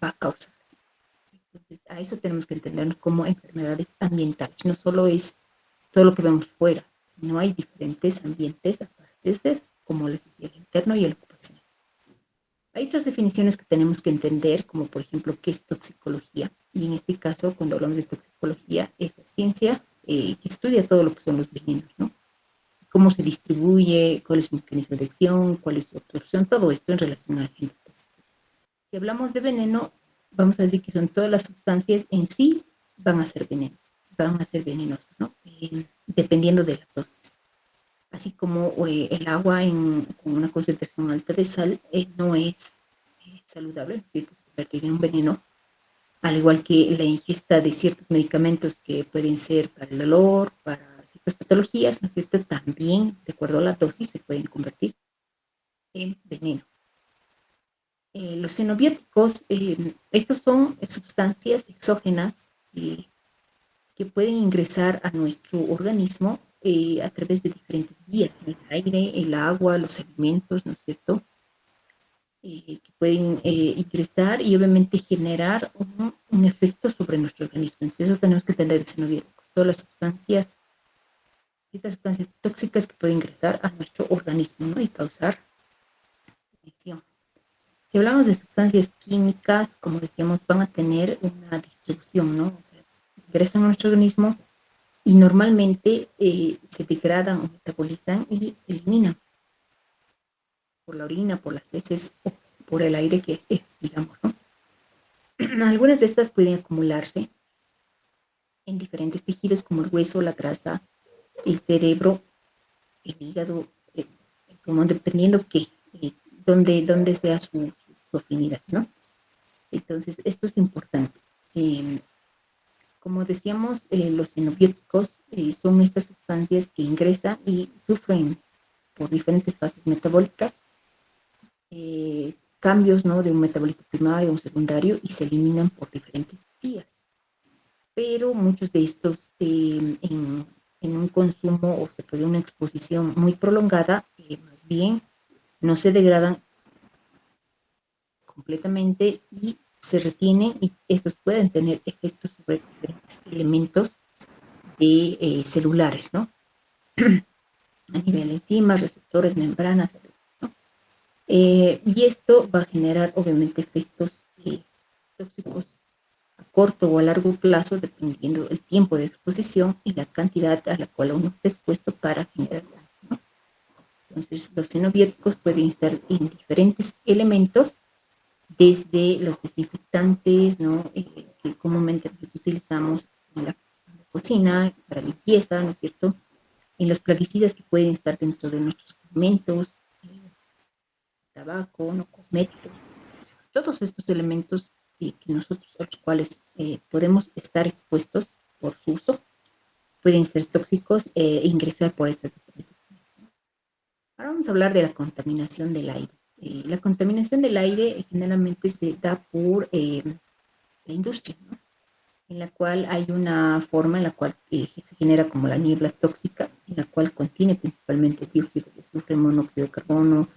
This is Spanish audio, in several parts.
va a causar. Entonces, a eso tenemos que entendernos como enfermedades ambientales. No solo es todo lo que vemos fuera, sino hay diferentes ambientes aparte de eso, como les decía, el interno y el ocupacional. Hay otras definiciones que tenemos que entender, como por ejemplo, qué es toxicología. Y en este caso, cuando hablamos de toxicología, es la ciencia que estudia todo lo que son los venenos, ¿no? Cómo se distribuye, cuál es su mecanismo de acción, cuál es su absorción, todo esto en relación al agente tóxico. Si hablamos de veneno, vamos a decir que son todas las sustancias en sí van a ser venenos, van a ser venenosos, ¿no? Dependiendo de la dosis. Así como el agua con una concentración alta de sal no es saludable, ¿no es cierto? Se convertiría en un veneno, al igual que la ingesta de ciertos medicamentos que pueden ser para el dolor, para ciertas patologías, ¿no es cierto? También, de acuerdo a la dosis, se pueden convertir en veneno. Los xenobióticos, estos son sustancias exógenas que pueden ingresar a nuestro organismo a través de diferentes vías, el aire, el agua, los alimentos, ¿no es cierto? Que pueden ingresar y obviamente generar un efecto sobre nuestro organismo. Entonces, eso tenemos que tener xenobióticos, todas las sustancias, ciertas sustancias tóxicas que pueden ingresar a nuestro organismo, ¿no? Y causar lesión. Si hablamos de sustancias químicas, como decíamos, van a tener una distribución, ¿no? O sea, ingresan a nuestro organismo y normalmente se degradan o metabolizan y se eliminan por la orina, por las heces o por el aire que es, digamos, ¿no? Algunas de estas pueden acumularse en diferentes tejidos como el hueso, la grasa, el cerebro, el hígado, el pulmón, dependiendo qué, dónde sea su afinidad, ¿no? Entonces, esto es importante. Eh, Como decíamos, los xenobióticos son estas sustancias que ingresan y sufren por diferentes fases metabólicas, cambios, ¿no? De un metabolito primario a un secundario y se eliminan por diferentes vías. Pero muchos de estos en un consumo o se puede una exposición muy prolongada, más bien no se degradan completamente y se retienen y estos pueden tener efectos sobre diferentes elementos de celulares, ¿no? A nivel de enzimas, receptores, membranas, ¿no? Y esto va a generar obviamente efectos tóxicos a corto o a largo plazo, dependiendo del tiempo de exposición y la cantidad a la cual uno está expuesto para generar daño, ¿no? Entonces, los xenobióticos pueden estar en diferentes elementos, desde los desinfectantes, ¿no? Que comúnmente utilizamos en la cocina, para limpieza, ¿no es cierto? En los plaguicidas que pueden estar dentro de nuestros alimentos, tabaco, ¿no? Cosméticos, todos estos elementos que nosotros, a los cuales podemos estar expuestos por su uso, pueden ser tóxicos e ingresar por estas diferentes vías, ¿no? Ahora vamos a hablar de la contaminación del aire. La contaminación del aire generalmente se da por la industria, ¿no? En la cual hay una forma en la cual se genera como la niebla tóxica, en la cual contiene principalmente dióxido de azufre, monóxido de carbono,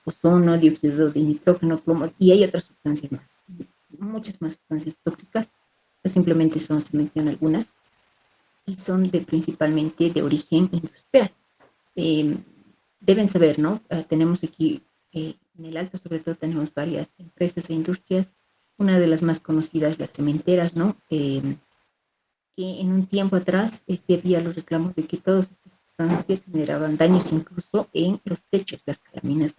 ozono, dióxido de nitrógeno, plomo, y hay otras sustancias más, muchas más sustancias tóxicas, simplemente se mencionan algunas, y son principalmente de origen industrial. Eh, Deben saber, ¿no? Tenemos aquí, en el Alto sobre todo, tenemos varias empresas e industrias, una de las más conocidas, las cementeras, ¿no? Que en un tiempo atrás sí había los reclamos de que todas estas sustancias generaban daños incluso en los techos, las calaminas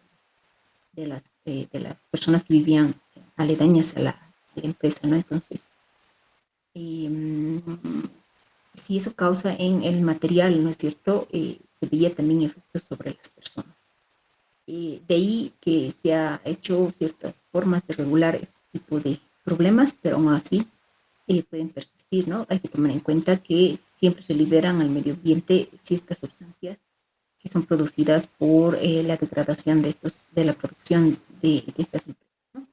de las personas que vivían aledañas a la empresa, ¿no? Entonces, eh, si eso causa en el material, ¿no es cierto? Se veía también efectos sobre las personas. De ahí que se ha hecho ciertas formas de regular este tipo de problemas, pero aún así pueden persistir, ¿no? Hay que tomar en cuenta que siempre se liberan al medio ambiente ciertas sustancias que son producidas por la degradación de la producción de estas empresas, ¿no?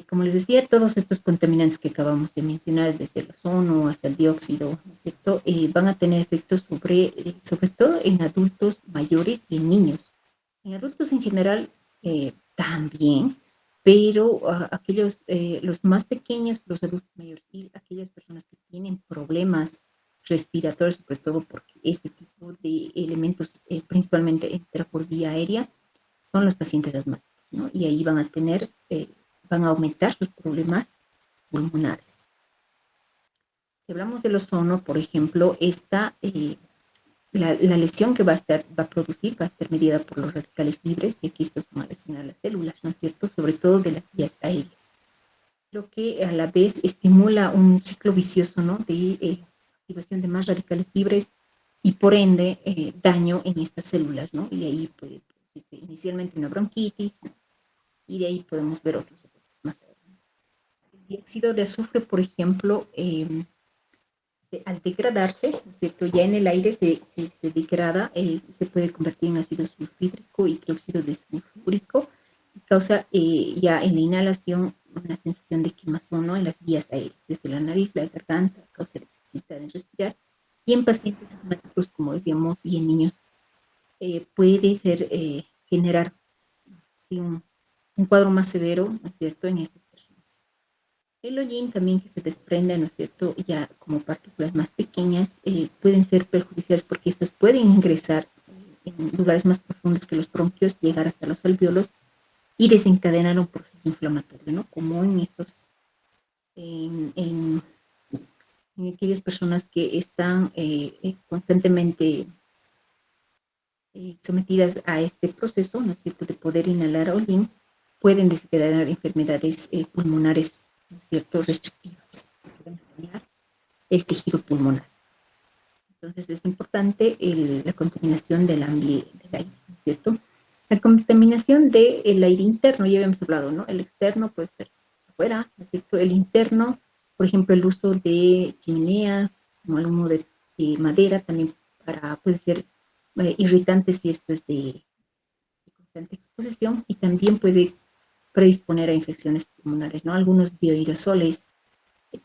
Como les decía, todos estos contaminantes que acabamos de mencionar, desde el ozono hasta el dióxido, ¿no es cierto?, van a tener efectos sobre todo en adultos mayores y en niños. En adultos en general también, pero los más pequeños, los adultos mayores y aquellas personas que tienen problemas respiratorios, sobre todo porque este tipo de elementos principalmente entra por vía aérea, son los pacientes asmáticos, ¿no? Y ahí van a aumentar sus problemas pulmonares. Si hablamos del ozono, por ejemplo, la lesión que va a producir va a estar medida por los radicales libres, y aquí estos van a lesionar las células, ¿no es cierto? Sobre todo de las vías aéreas. Lo que a la vez estimula un ciclo vicioso, ¿no? De activación de más radicales libres y por ende daño en estas células, ¿no? Y ahí puede producirse inicialmente una bronquitis y de ahí podemos ver otros efectos más adelante. El dióxido de azufre, por ejemplo, al degradarse, ¿no es cierto? Ya en el aire se degrada, se puede convertir en ácido sulfídrico y trióxido de sulfúrico y causa ya en la inhalación una sensación de quemazón, ¿no? En las vías aéreas, desde la nariz, la garganta, causa dificultad en respirar. Y en pacientes asmáticos, como decíamos, y en niños, puede generar sí, un cuadro más severo, ¿no es cierto?, en estas personas. El hollín también que se desprende, ¿no es cierto?, ya como partículas más pequeñas, pueden ser perjudiciales porque estas pueden ingresar en lugares más profundos que los bronquios, llegar hasta los alvéolos y desencadenar un proceso inflamatorio, ¿no? Como en, en, en aquellas personas que están constantemente sometidas a este proceso, ¿no es cierto?, de poder inhalar hollín, pueden desencadenar enfermedades pulmonares, ¿no es cierto?, restrictivas, pueden dañar el tejido pulmonar. Entonces es importante la contaminación del aire, ¿no es cierto? La contaminación del aire interno, ya habíamos hablado, ¿no? El externo puede ser afuera, ¿no es cierto? El interno, por ejemplo, el uso de chimeneas, como el humo de madera, también puede ser irritante si esto es de constante exposición y también puede predisponer a infecciones pulmonares, ¿no? Algunos bioaerosoles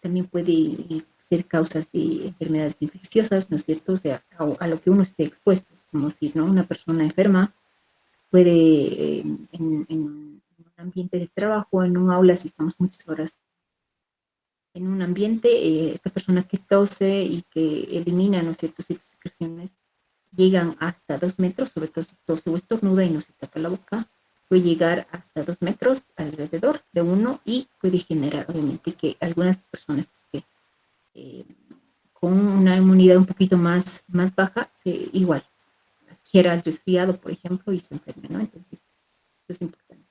también puede ser causas de enfermedades infecciosas, ¿no es cierto? O sea, a lo que uno esté expuesto, es como decir, ¿no? Una persona enferma puede, en un ambiente de trabajo, en un aula, si estamos muchas horas en un ambiente, esta persona que tose y que elimina, ¿no es cierto?, ciertas secreciones llegan hasta 2 metros, sobre todo si tose o estornuda y no se tapa la boca, puede llegar hasta 2 metros alrededor de uno y puede generar, obviamente, que algunas personas que eh, con una inmunidad un poquito más baja, igual adquiera el resfriado, por ejemplo, y se enferme, ¿no? Entonces, esto es importante.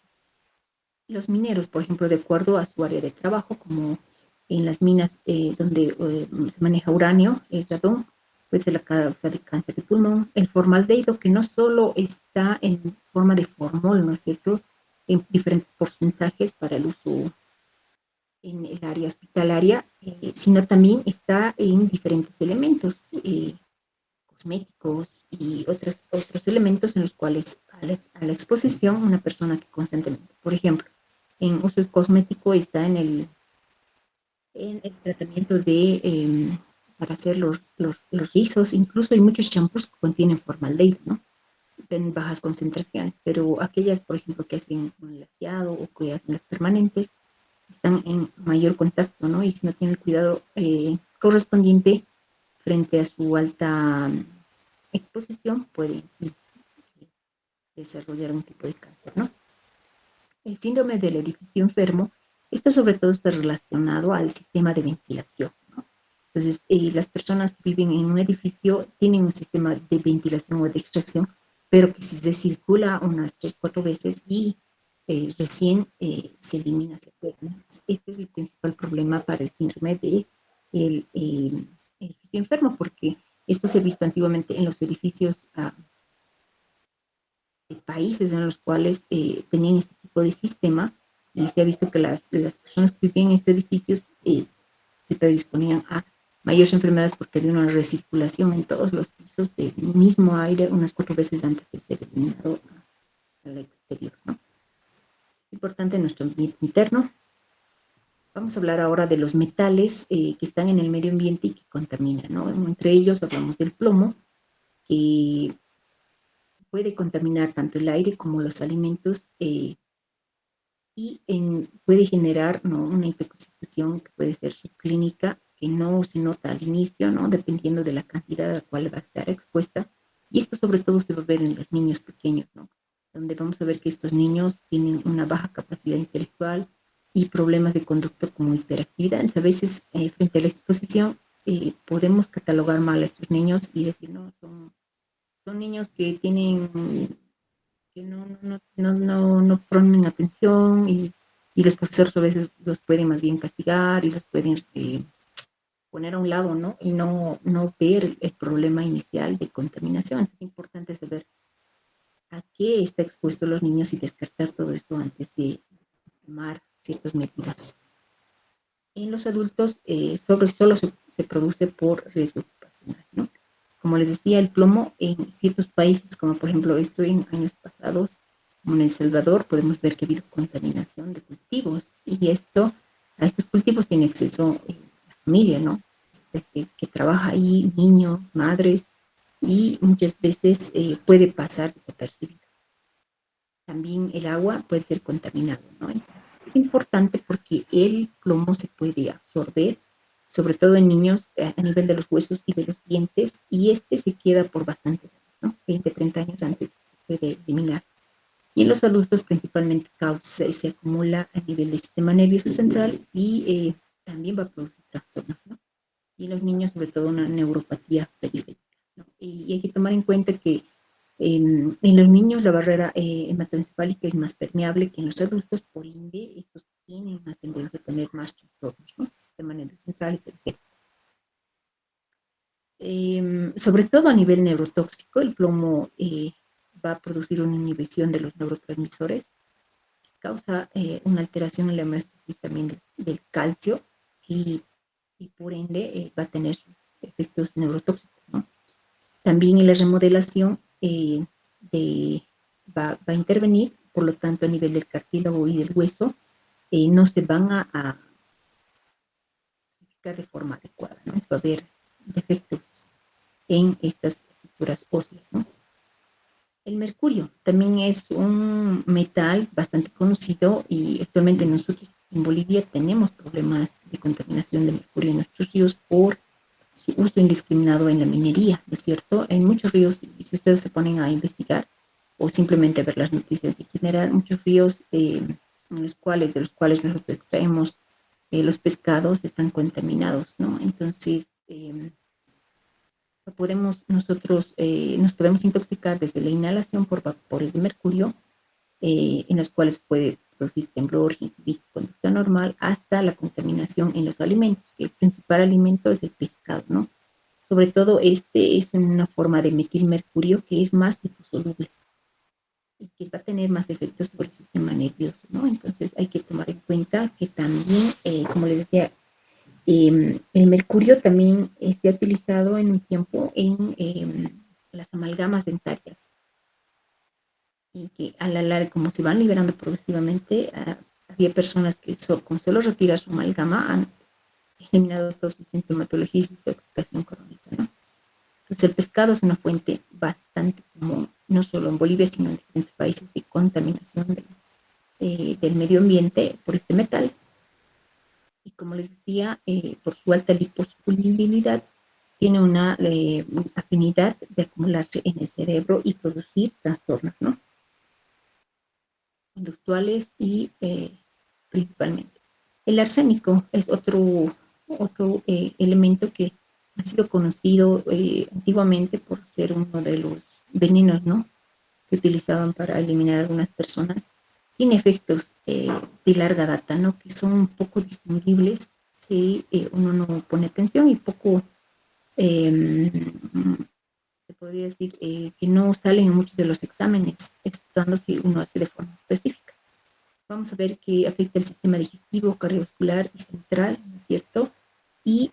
Los mineros, por ejemplo, de acuerdo a su área de trabajo, como en las minas donde se maneja uranio, el radón, puede ser la causa de cáncer de pulmón. El formaldehído, que no solo está en forma de formol, ¿no es cierto?, en diferentes porcentajes para el uso en el área hospitalaria, sino también está en diferentes elementos cosméticos y otros elementos en los cuales a la exposición una persona que constantemente, por ejemplo, en uso cosmético está en el tratamiento para hacer los rizos, incluso hay muchos champús que contienen formaldehído, ¿no?, en bajas concentraciones, pero aquellas, por ejemplo, que hacen un laseado o que hacen las permanentes, están en mayor contacto, ¿no? Y si no tienen el cuidado correspondiente frente a su alta exposición, pueden sí, desarrollar un tipo de cáncer, ¿no? El síndrome del edificio enfermo, esto sobre todo está relacionado al sistema de ventilación, ¿no? Entonces, las personas que viven en un edificio tienen un sistema de ventilación o de extracción, pero que si se circula unas 3, 4 veces y recién se elimina, se pierde. Este es el principal problema para el síndrome del edificio enfermo, porque esto se ha visto antiguamente en los edificios de países en los cuales tenían este tipo de sistema, y se ha visto que las personas que vivían en estos edificios se predisponían a mayores enfermedades porque había una recirculación en todos los pisos del mismo aire unas 4 veces antes de ser eliminado al exterior, ¿no? Es importante nuestro ambiente interno. Vamos a hablar ahora de los metales que están en el medio ambiente y que contaminan, ¿no? Entre ellos hablamos del plomo, que puede contaminar tanto el aire como los alimentos puede generar, ¿no?, una intoxicación que puede ser subclínica, que no se nota al inicio, ¿no?, dependiendo de la cantidad a la cual va a estar expuesta. Y esto sobre todo se va a ver en los niños pequeños, ¿no?, donde vamos a ver que estos niños tienen una baja capacidad intelectual y problemas de conducta como hiperactividad. Entonces, a veces, frente a la exposición, podemos catalogar mal a estos niños y decir, no, son niños que tienen, que no ponen atención y los profesores a veces los pueden más bien castigar y los pueden poner a un lado, ¿no? Y no ver el problema inicial de contaminación. Entonces, es importante saber a qué está expuesto los niños y descartar todo esto antes de tomar ciertas medidas. En los adultos, solo se produce por riesgo ocupacional, ¿no? Como les decía, el plomo en ciertos países, como por ejemplo esto en años pasados, como en El Salvador, podemos ver que ha habido contaminación de cultivos y a estos cultivos tiene acceso la familia, ¿no? Desde que trabaja ahí, niños, madres, y muchas veces puede pasar desapercibido. También el agua puede ser contaminado, ¿no? Entonces, es importante porque el plomo se puede absorber, sobre todo en niños a nivel de los huesos y de los dientes, y este se queda por bastantes años, ¿no? 20, 30 años antes se puede eliminar. Y en los adultos principalmente se acumula a nivel del sistema nervioso central y también va a producir trastornos, ¿no? Y en los niños sobre todo una neuropatía periférica, ¿no? Y hay que tomar en cuenta que en los niños la barrera hematoencefálica es más permeable que en los adultos, por ende, estos tienen más tendencia a tener más trastornos, ¿no? Sistema nervioso central y periférico. Sobre todo a nivel neurotóxico, el plomo va a producir una inhibición de los neurotransmisores, que causa una alteración en la homeostasis también del calcio y, y por ende va a tener efectos neurotóxicos, ¿no? También en la remodelación de, va a intervenir, por lo tanto a nivel del cartílago y del hueso no se van a de forma adecuada, ¿no? Va a haber defectos en estas estructuras óseas, ¿no? El mercurio también es un metal bastante conocido y actualmente nosotros en Bolivia tenemos problemas de contaminación de mercurio en nuestros ríos por su uso indiscriminado en la minería, ¿no es cierto? En muchos ríos, y si ustedes se ponen a investigar o simplemente a ver las noticias en general, muchos ríos de los cuales nosotros extraemos los pescados están contaminados, ¿no? Entonces, nos podemos intoxicar desde la inhalación por vapores de mercurio, en los cuales puede producir temblor, gingivitis, conducta normal, hasta la contaminación en los alimentos. El principal alimento es el pescado, ¿no? Sobre todo este es una forma de metilmercurio que es más liposoluble y que va a tener más efectos sobre el sistema nervioso, ¿no? Entonces hay que tomar en cuenta que también, como les decía, el mercurio también se ha utilizado en un tiempo en las amalgamas dentarias y que a la larga, como se van liberando progresivamente, había personas que con solo retirar su amalgama han eliminado toda su sintomatología y su intoxicación crónica, ¿no? Entonces el pescado es una fuente bastante común, no solo en Bolivia, sino en diferentes países de contaminación del medio ambiente por este metal. Y como les decía, por su alta liposolubilidad, tiene una afinidad de acumularse en el cerebro y producir trastornos, ¿no? Conductuales y principalmente. El arsénico es otro elemento que ha sido conocido antiguamente por ser uno de los venenos, ¿no?, que utilizaban para eliminar a algunas personas. Tiene efectos de larga data, ¿no?, que son un poco distinguibles si uno no pone atención y poco, eh, se podría decir, que no salen en muchos de los exámenes, exceptuando si uno hace de forma específica. Vamos a ver que afecta el sistema digestivo, cardiovascular y central, ¿no es cierto? Y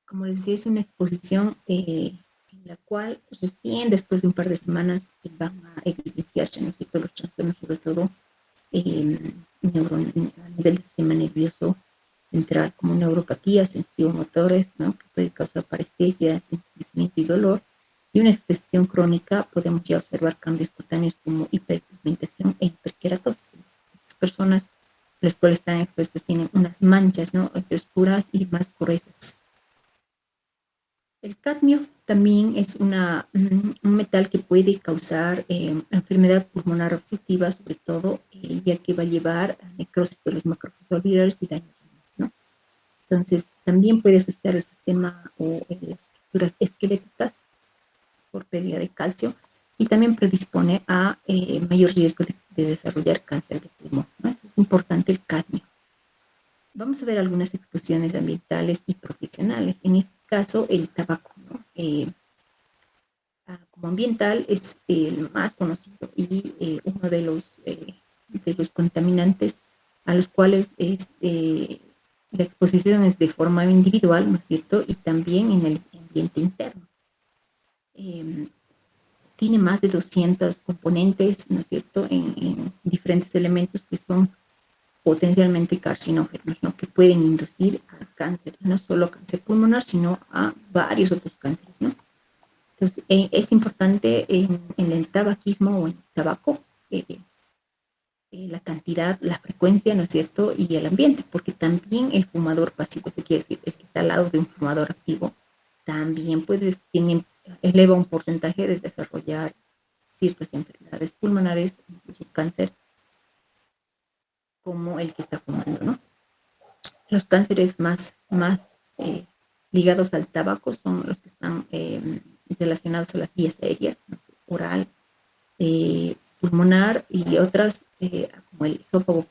como les decía, es una exposición en la cual recién después de un par de semanas van a evidenciarse, ¿no es cierto?, los trastornos, sobre todo a nivel del sistema nervioso central, como neuropatía, sensitivo-motores, ¿no?, que puede causar parestesia, entumecimiento y dolor. Y una exposición crónica, podemos ya observar cambios cutáneos como hiperpigmentación e hiperkeratosis, personas las cuales están expuestas tienen unas manchas, ¿no? Oscuras y más gruesas. El cadmio también es un metal que puede causar enfermedad pulmonar obstructiva, sobre todo, ya que va a llevar a necrosis de los macrófagos alveolares y daños, ¿no? Entonces, también puede afectar el sistema o las estructuras esqueléticas por pérdida de calcio y también predispone a mayor riesgo de desarrollar cáncer de pulmón, ¿no? Entonces, es importante el cadmio. Vamos a ver algunas exposiciones ambientales y profesionales. En este caso, el tabaco, ¿no? Como ambiental es el más conocido y uno de los contaminantes a los cuales la exposición es de forma individual, ¿no es cierto? Y también en el ambiente interno. Eh, Tiene más de 200 componentes, ¿no es cierto?, en diferentes elementos que son potencialmente carcinógenos, ¿no?, que pueden inducir al cáncer, no solo cáncer pulmonar, sino a varios otros cánceres, ¿no? Entonces, es importante en el tabaquismo o en el tabaco la cantidad, la frecuencia, ¿no es cierto?, y el ambiente, porque también el fumador pasivo, se quiere decir, el que está al lado de un fumador activo, también eleva un porcentaje de desarrollar ciertas enfermedades pulmonares, incluso cáncer, como el que está fumando, ¿no? Los cánceres más ligados al tabaco son los que están relacionados a las vías aéreas, ¿no?, oral, pulmonar y otras como el esófago,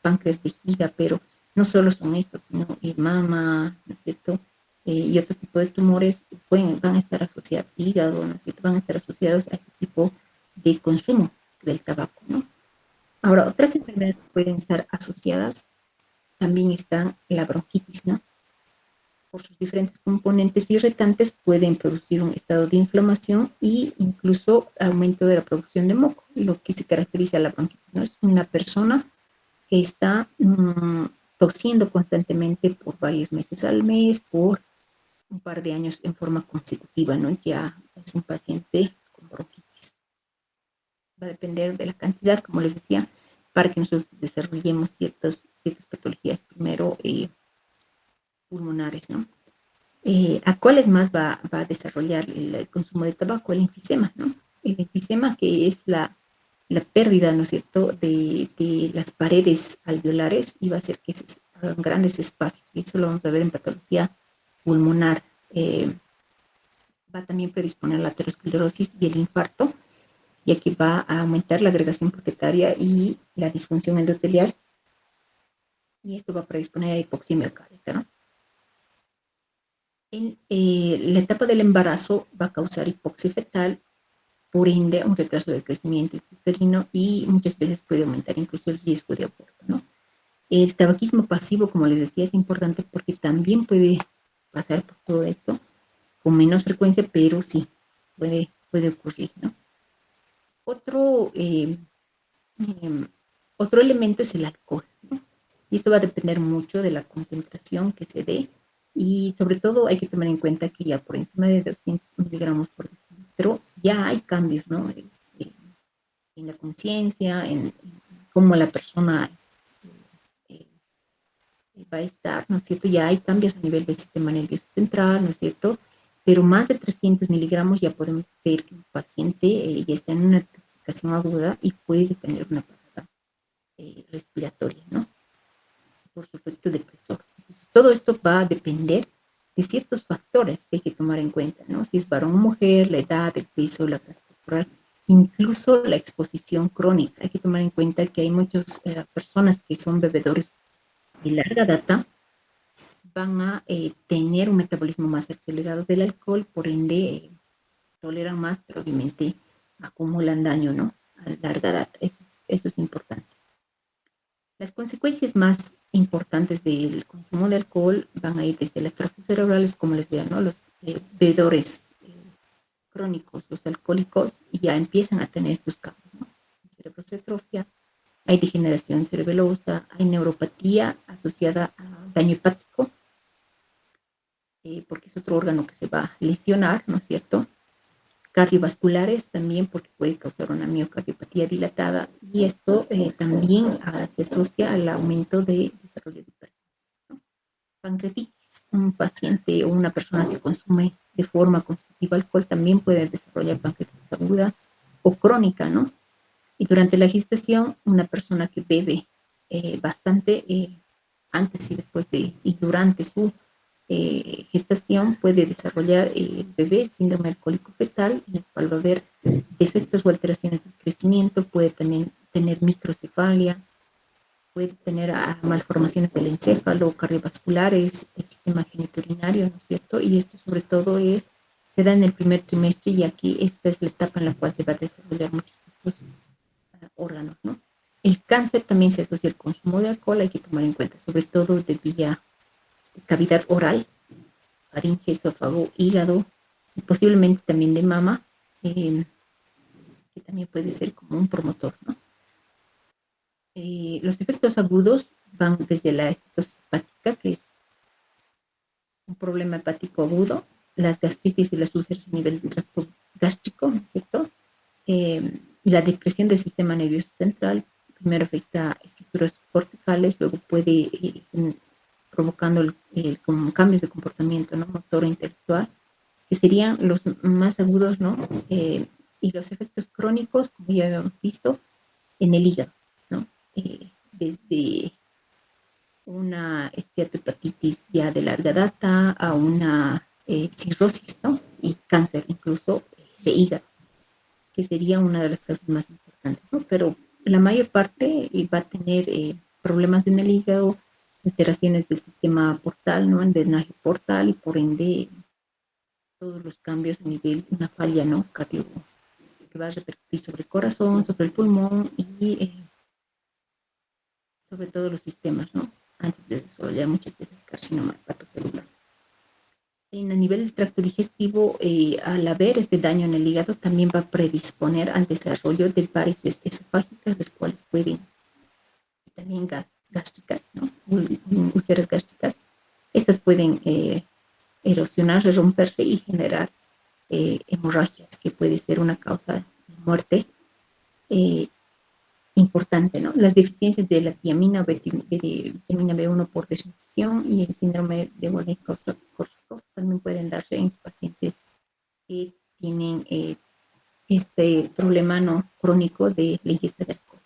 páncreas, vejiga, pero no solo son estos, sino el mama, ¿no es cierto? Y otro tipo de tumores van a estar asociados, hígado, ¿no es cierto? Van a estar asociados a este tipo de consumo del tabaco, ¿no? Ahora, otras enfermedades que pueden estar asociadas también están la bronquitis, ¿no? Por sus diferentes componentes irritantes pueden producir un estado de inflamación e incluso aumento de la producción de moco, lo que se caracteriza a la bronquitis, ¿no? Es una persona que está tosiendo constantemente por varios meses al mes, por un par de años en forma consecutiva, ¿no? Ya es un paciente con bronquitis. Va a depender de la cantidad, como les decía, para que nosotros desarrollemos ciertas patologías, primero pulmonares, ¿no? ¿A cuáles más va a desarrollar el consumo de tabaco? El enfisema, ¿no? El enfisema, que es la pérdida, ¿no es cierto?, de las paredes alveolares, y va a hacer que se hagan grandes espacios, y eso lo vamos a ver en patología pulmonar. Va a también predisponer a la aterosclerosis y el infarto, ya que va a aumentar la agregación plaquetaria y la disfunción endotelial, y esto va a predisponer a hipoxia miocárdica, ¿no? En la etapa del embarazo va a causar hipoxia fetal, por ende un retraso del crecimiento uterino, y muchas veces puede aumentar incluso el riesgo de aborto, ¿no? El tabaquismo pasivo, como les decía, es importante porque también puede pasar por todo esto con menos frecuencia, pero sí, puede ocurrir, ¿no? Otro, eh, otro elemento es el alcohol, ¿no? Y esto va a depender mucho de la concentración que se dé, y sobre todo hay que tomar en cuenta que ya por encima de 200 miligramos por decilitro ya hay cambios, ¿no? En la conciencia, en cómo la persona eh, va a estar, ¿no es cierto? Ya hay cambios a nivel del sistema nervioso central, ¿no es cierto? Pero más de 300 miligramos ya podemos ver que un paciente ya está en una intoxicación aguda y puede tener una parada respiratoria, ¿no? Por su efecto depresor. Entonces, todo esto va a depender de ciertos factores que hay que tomar en cuenta, ¿no? Si es varón o mujer, la edad, el peso, la grasa corporal, incluso la exposición crónica. Hay que tomar en cuenta que hay muchas personas que son bebedores de larga data, van a tener un metabolismo más acelerado del alcohol, por ende toleran más, pero obviamente acumulan daño, ¿no? A larga data. Eso es importante. Las consecuencias más importantes del consumo de alcohol van a ir desde las atrofias cerebrales, como les decía, ¿no? Los bebedores crónicos, los alcohólicos, ya empiezan a tener estos cambios, ¿no? El cerebro se atrofia, hay degeneración cerebelosa, hay neuropatía asociada a daño hepático, porque es otro órgano que se va a lesionar, ¿no es cierto? cardiovasculares también porque puede causar una miocardiopatía dilatada y esto también se asocia al aumento de desarrollo de hipertensión, ¿no? Pancreatitis, un paciente o una persona que consume de forma consecutiva alcohol también puede desarrollar pancreatitis aguda o crónica, ¿no? Y durante la gestación, una persona que bebe bastante antes y después de y durante su gestación puede desarrollar el bebé el síndrome alcohólico fetal, en el cual va a haber defectos o alteraciones del crecimiento, puede también tener microcefalia, puede tener malformaciones del encéfalo, cardiovasculares, el sistema genitourinario, ¿no es cierto? Y esto sobre todo se da en el primer trimestre y aquí esta es la etapa en la cual se va a desarrollar muchos de estos órganos, ¿no? El cáncer también se asocia al consumo de alcohol, hay que tomar en cuenta, sobre todo de vía de cavidad oral, faringe, esófago, hígado, y posiblemente también de mama, que también puede ser como un promotor, ¿no? Los efectos agudos van desde la estatosis hepática, que es un problema hepático agudo, las gastritis y las úlceras a nivel del tracto gástrico, ¿no es cierto? La depresión del sistema nervioso central primero afecta estructuras corticales, luego puede provocando como cambios de comportamiento, ¿no? Motor e intelectual, que serían los más agudos, ¿no? Y los efectos crónicos, como ya habíamos visto, en el hígado, ¿no? Desde una esteatohepatitis ya de larga data a una cirrosis, ¿no? Y cáncer incluso de hígado, que sería una de las causas más importantes, ¿no? Pero la mayor parte va a tener problemas en el hígado, alteraciones del sistema portal, ¿no? El drenaje portal y por ende todos los cambios a nivel, una falla, ¿no? Cardio, que va a repercutir sobre el corazón, sobre el pulmón y sobre todos los sistemas, ¿no? Antes de desarrollar muchas veces carcinoma hepatocelular. A nivel del tracto digestivo, al haber este daño en el hígado, también va a predisponer al desarrollo de varices esofágicas, las cuales pueden, también gástricas, ¿no? Úlceras gástricas, estas pueden erosionar, romperse y generar hemorragias, que puede ser una causa de muerte eh, importante, ¿no? Las deficiencias de la tiamina o vitamina B1 por desnutrición y el síndrome de Wernicke-Korsakoff también pueden darse en pacientes que tienen este problema no crónico de la ingesta de alcohol.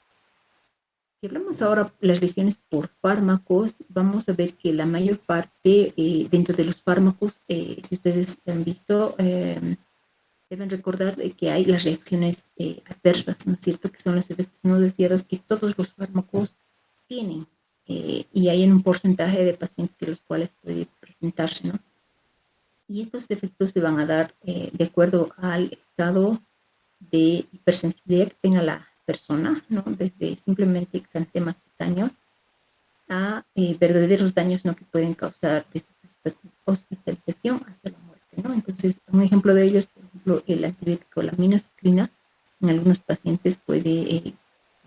Si hablamos ahora de las lesiones por fármacos, vamos a ver que la mayor parte dentro de los fármacos, si ustedes han visto, deben recordar de que hay las reacciones adversas, ¿no es cierto? Que son los efectos no deseados que todos los fármacos tienen. Y hay en un porcentaje de pacientes que los cuales puede presentarse, ¿no? Y estos efectos se van a dar de acuerdo al estado de hipersensibilidad que tenga la persona, ¿no? Desde simplemente exantemas cutáneos a verdaderos daños, ¿no? Que pueden causar desde hospitalización hasta la muerte, ¿no? Entonces, un ejemplo de ello es, por ejemplo, el antibiótico, la aminociclina, en algunos pacientes puede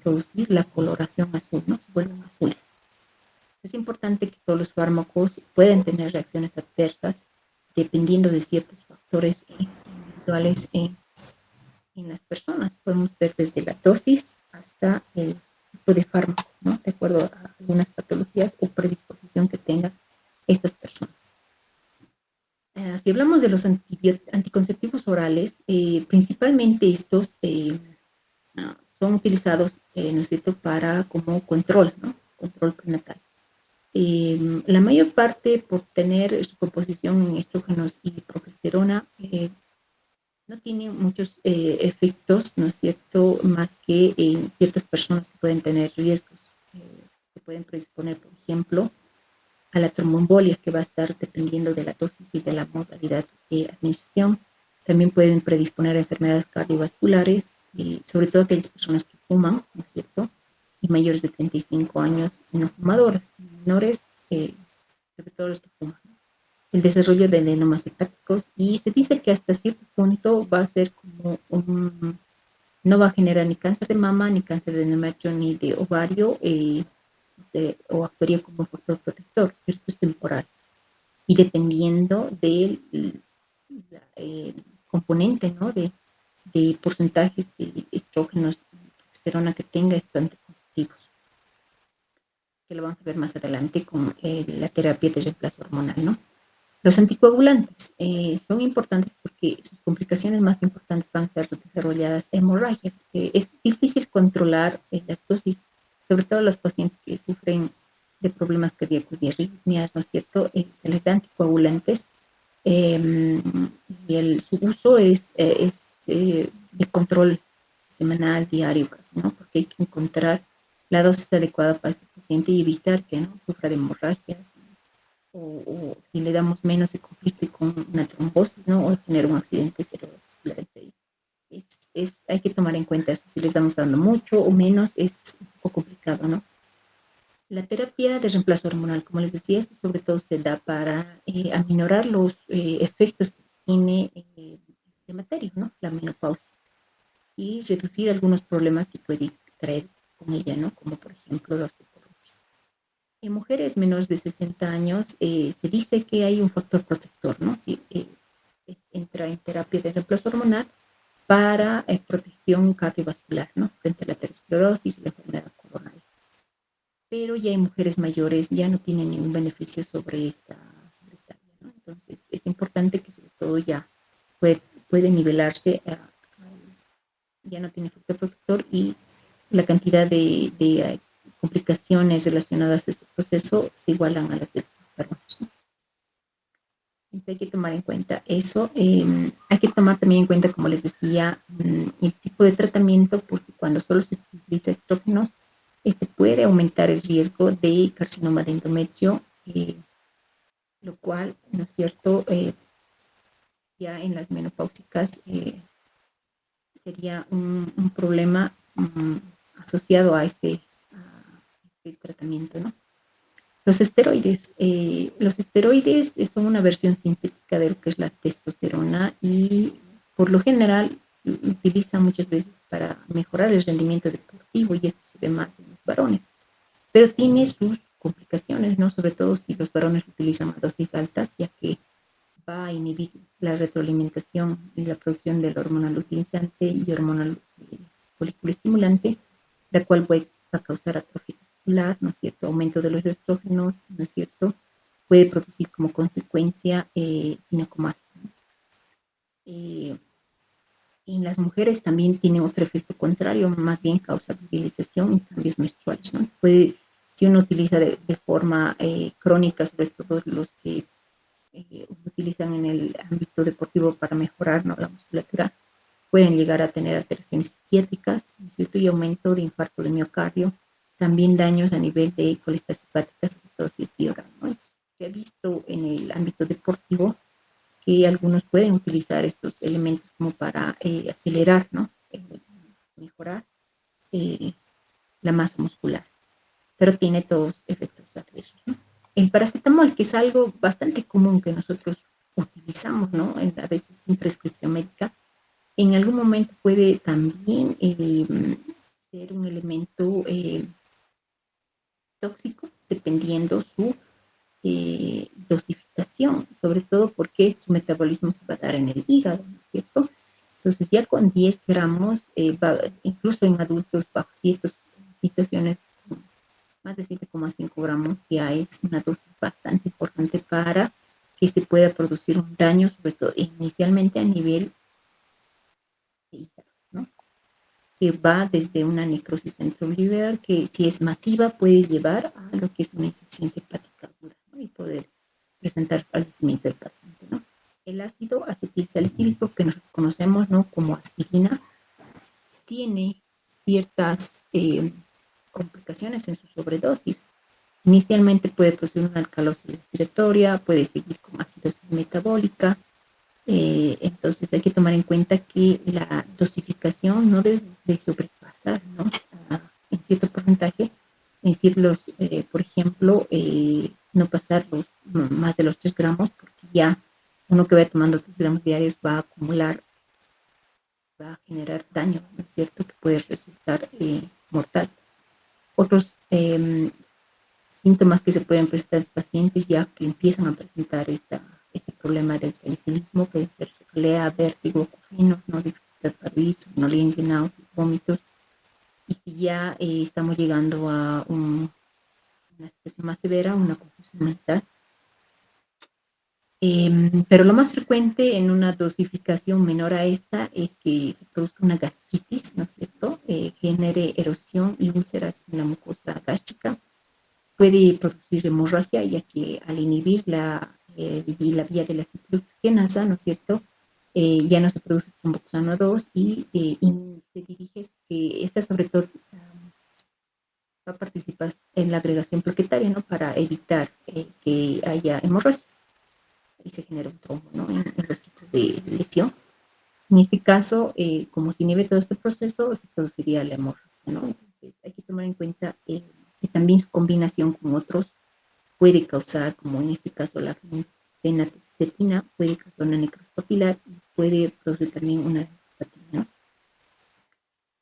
producir la coloración azul, ¿no? Se vuelven azules. Es importante que todos los fármacos pueden tener reacciones adversas dependiendo de ciertos factores individuales en las personas. Podemos ver desde la dosis hasta el tipo de fármaco, ¿no? De acuerdo a algunas patologías o predisposición que tengan estas personas. Si hablamos de los anticonceptivos orales, principalmente estos son utilizados, ¿no es cierto?, para como control, ¿no? Control prenatal. La mayor parte por tener su composición en estrógenos y progesterona no tiene muchos efectos, ¿no es cierto?, más que en ciertas personas que pueden tener riesgos, que pueden predisponer, por ejemplo, a la tromboembolia, que va a estar dependiendo de la dosis y de la modalidad de administración. También pueden predisponer a enfermedades cardiovasculares, sobre todo aquellas personas que fuman, ¿no es cierto?, y mayores de 35 años no fumadores, menores, sobre todo los que fuman, ¿no? El desarrollo de adenomas hepáticos y se dice que hasta cierto punto va a ser como no va a generar ni cáncer de mama, ni cáncer de endometrio, ni de ovario, o actuaría como factor protector, pero esto es temporal. Y dependiendo del componente, ¿no?, de porcentajes de estrógenos y progesterona que tenga estos anticonceptivos, que lo vamos a ver más adelante con la terapia de reemplazo hormonal, ¿no? Los anticoagulantes son importantes porque sus complicaciones más importantes van a ser desarrolladas hemorragias. Es difícil controlar las dosis, sobre todo los pacientes que sufren de problemas cardíacos y arritmias, ¿no es cierto? Se les da anticoagulantes y su uso es de control semanal, diario casi, ¿no? Porque hay que encontrar la dosis adecuada para este paciente y evitar que no sufra de hemorragias o si le damos menos se complique con una trombosis, ¿no? O tener un accidente cerebrovascular. Hay que tomar en cuenta eso, si le estamos dando mucho o menos es un poco complicado, ¿no? La terapia de reemplazo hormonal, como les decía, esto sobre todo se da para aminorar los efectos que tiene el climaterio, ¿no? La menopausia, y reducir algunos problemas que puede traer con ella, ¿no? Como por ejemplo la osteoporosis. En mujeres menores de 60 años se dice que hay un factor protector, ¿no? Si, entra en terapia de reemplazo hormonal para protección cardiovascular, ¿no? Frente a la aterosclerosis y la enfermedad coronaria. Pero ya en mujeres mayores ya no tienen ningún beneficio sobre esta área, ¿no? Entonces es importante que sobre todo ya puede nivelarse, ya no tiene efecto protector y la cantidad de complicaciones relacionadas a este proceso se igualan a las de los varones, ¿no? Entonces hay que tomar en cuenta eso. Hay que tomar también en cuenta, como les decía, el tipo de tratamiento, porque cuando solo se utiliza estrógenos, este puede aumentar el riesgo de carcinoma de endometrio, lo cual, ¿no es cierto? Ya en las menopáusicas sería un problema asociado a este tratamiento, ¿no? Los esteroides son una versión sintética de lo que es la testosterona y por lo general utiliza muchas veces para mejorar el rendimiento deportivo y esto se ve más en los varones, pero tiene sus complicaciones, ¿no? Sobre todo si los varones lo utilizan a dosis altas, ya que va a inhibir la retroalimentación y la producción del hormona luteinizante y hormona folículo estimulante, la cual puede causar atrofia testicular, ¿no es cierto? Aumento de los estrógenos, ¿no es cierto? Puede producir como consecuencia ginecomastia, ¿no? Eh, en las mujeres también tiene otro efecto contrario, más bien causa virilización y cambios menstruales, ¿no? Si uno utiliza de forma crónica, sobre todo los que utilizan en el ámbito deportivo para mejorar, ¿no?, la musculatura, pueden llegar a tener alteraciones psiquiátricas, ¿no es cierto? Y aumento de infarto de miocardio, también daños a nivel de colestasis hepática, sobre todo si es bioral, ¿no? Entonces, se ha visto en el ámbito deportivo que algunos pueden utilizar estos elementos como para acelerar, ¿no? Mejorar eh, la masa muscular, pero tiene todos efectos adversos, ¿no? El paracetamol, que es algo bastante común que nosotros utilizamos, ¿no? A veces sin prescripción médica, en algún momento puede también ser un elemento tóxico, dependiendo su dosificación, sobre todo porque su metabolismo se va a dar en el hígado, ¿no es cierto? Entonces ya con 10 gramos, incluso en adultos bajo ciertas situaciones, más de 7,5 gramos ya es una dosis bastante importante para que se pueda producir un daño, sobre todo inicialmente a nivel de hígado, ¿no? Que va desde una necrosis centroblivar, que si es masiva puede llevar a lo que es una insuficiencia hepática aguda, ¿no? Y poder presentar fallecimiento del paciente, ¿no? El ácido acetilsalicílico, que nosotros conocemos, ¿no?, como aspirina, tiene ciertas complicaciones en su sobredosis. Inicialmente puede producir una alcalosis respiratoria, puede seguir con acidosis metabólica. Entonces hay que tomar en cuenta que la dosificación no debe de sobrepasar, ¿no?, en cierto porcentaje, es decir, por ejemplo, no pasar más de los 3 gramos, porque ya uno que va tomando 3 gramos diarios va a acumular, va a generar daño, ¿no es cierto?, que puede resultar mortal. Otros síntomas que se pueden presentar en los pacientes ya que empiezan a presentar este problema del salicilismo, puede ser cefalea, vértigo, cojino, ¿no?, somnolencia, náuseas, vómitos. Y si ya estamos llegando a una situación más severa, una confusión mental. Pero lo más frecuente en una dosificación menor a esta es que se produzca una gastritis, ¿no es cierto? Genere erosión y úlceras en la mucosa gástrica. Puede producir hemorragia, ya que al inhibir la vía de la ciclooxigenasa, ¿no es cierto? Ya no se produce tromboxano 2 y se dirige, esta sobre todo va a participar en la agregación plaquetaria, ¿no? Para evitar que haya hemorragias y se genera un trombo, ¿no? En los sitios de lesión. En este caso, como se inhibe todo este proceso, se produciría la hemorragia, ¿no? Entonces, hay que tomar en cuenta que también su combinación con otros puede causar, como en este caso la fenacetitina, puede causar una necrosis papilar y puede producir también una hepatitis, ¿no?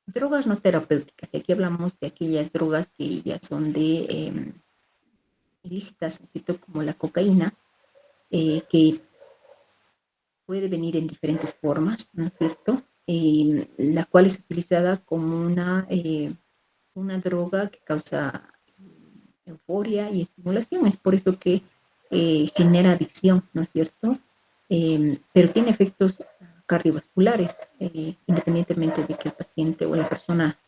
Drogas no terapéuticas, y aquí hablamos de aquellas drogas que ya son ilícitas, ¿cierto? Como la cocaína, que puede venir en diferentes formas, ¿no es cierto? La cual es utilizada como una droga que causa euforia y estimulación. Es por eso que genera adicción, ¿no es cierto? Pero tiene efectos cardiovasculares, independientemente de que el paciente o la persona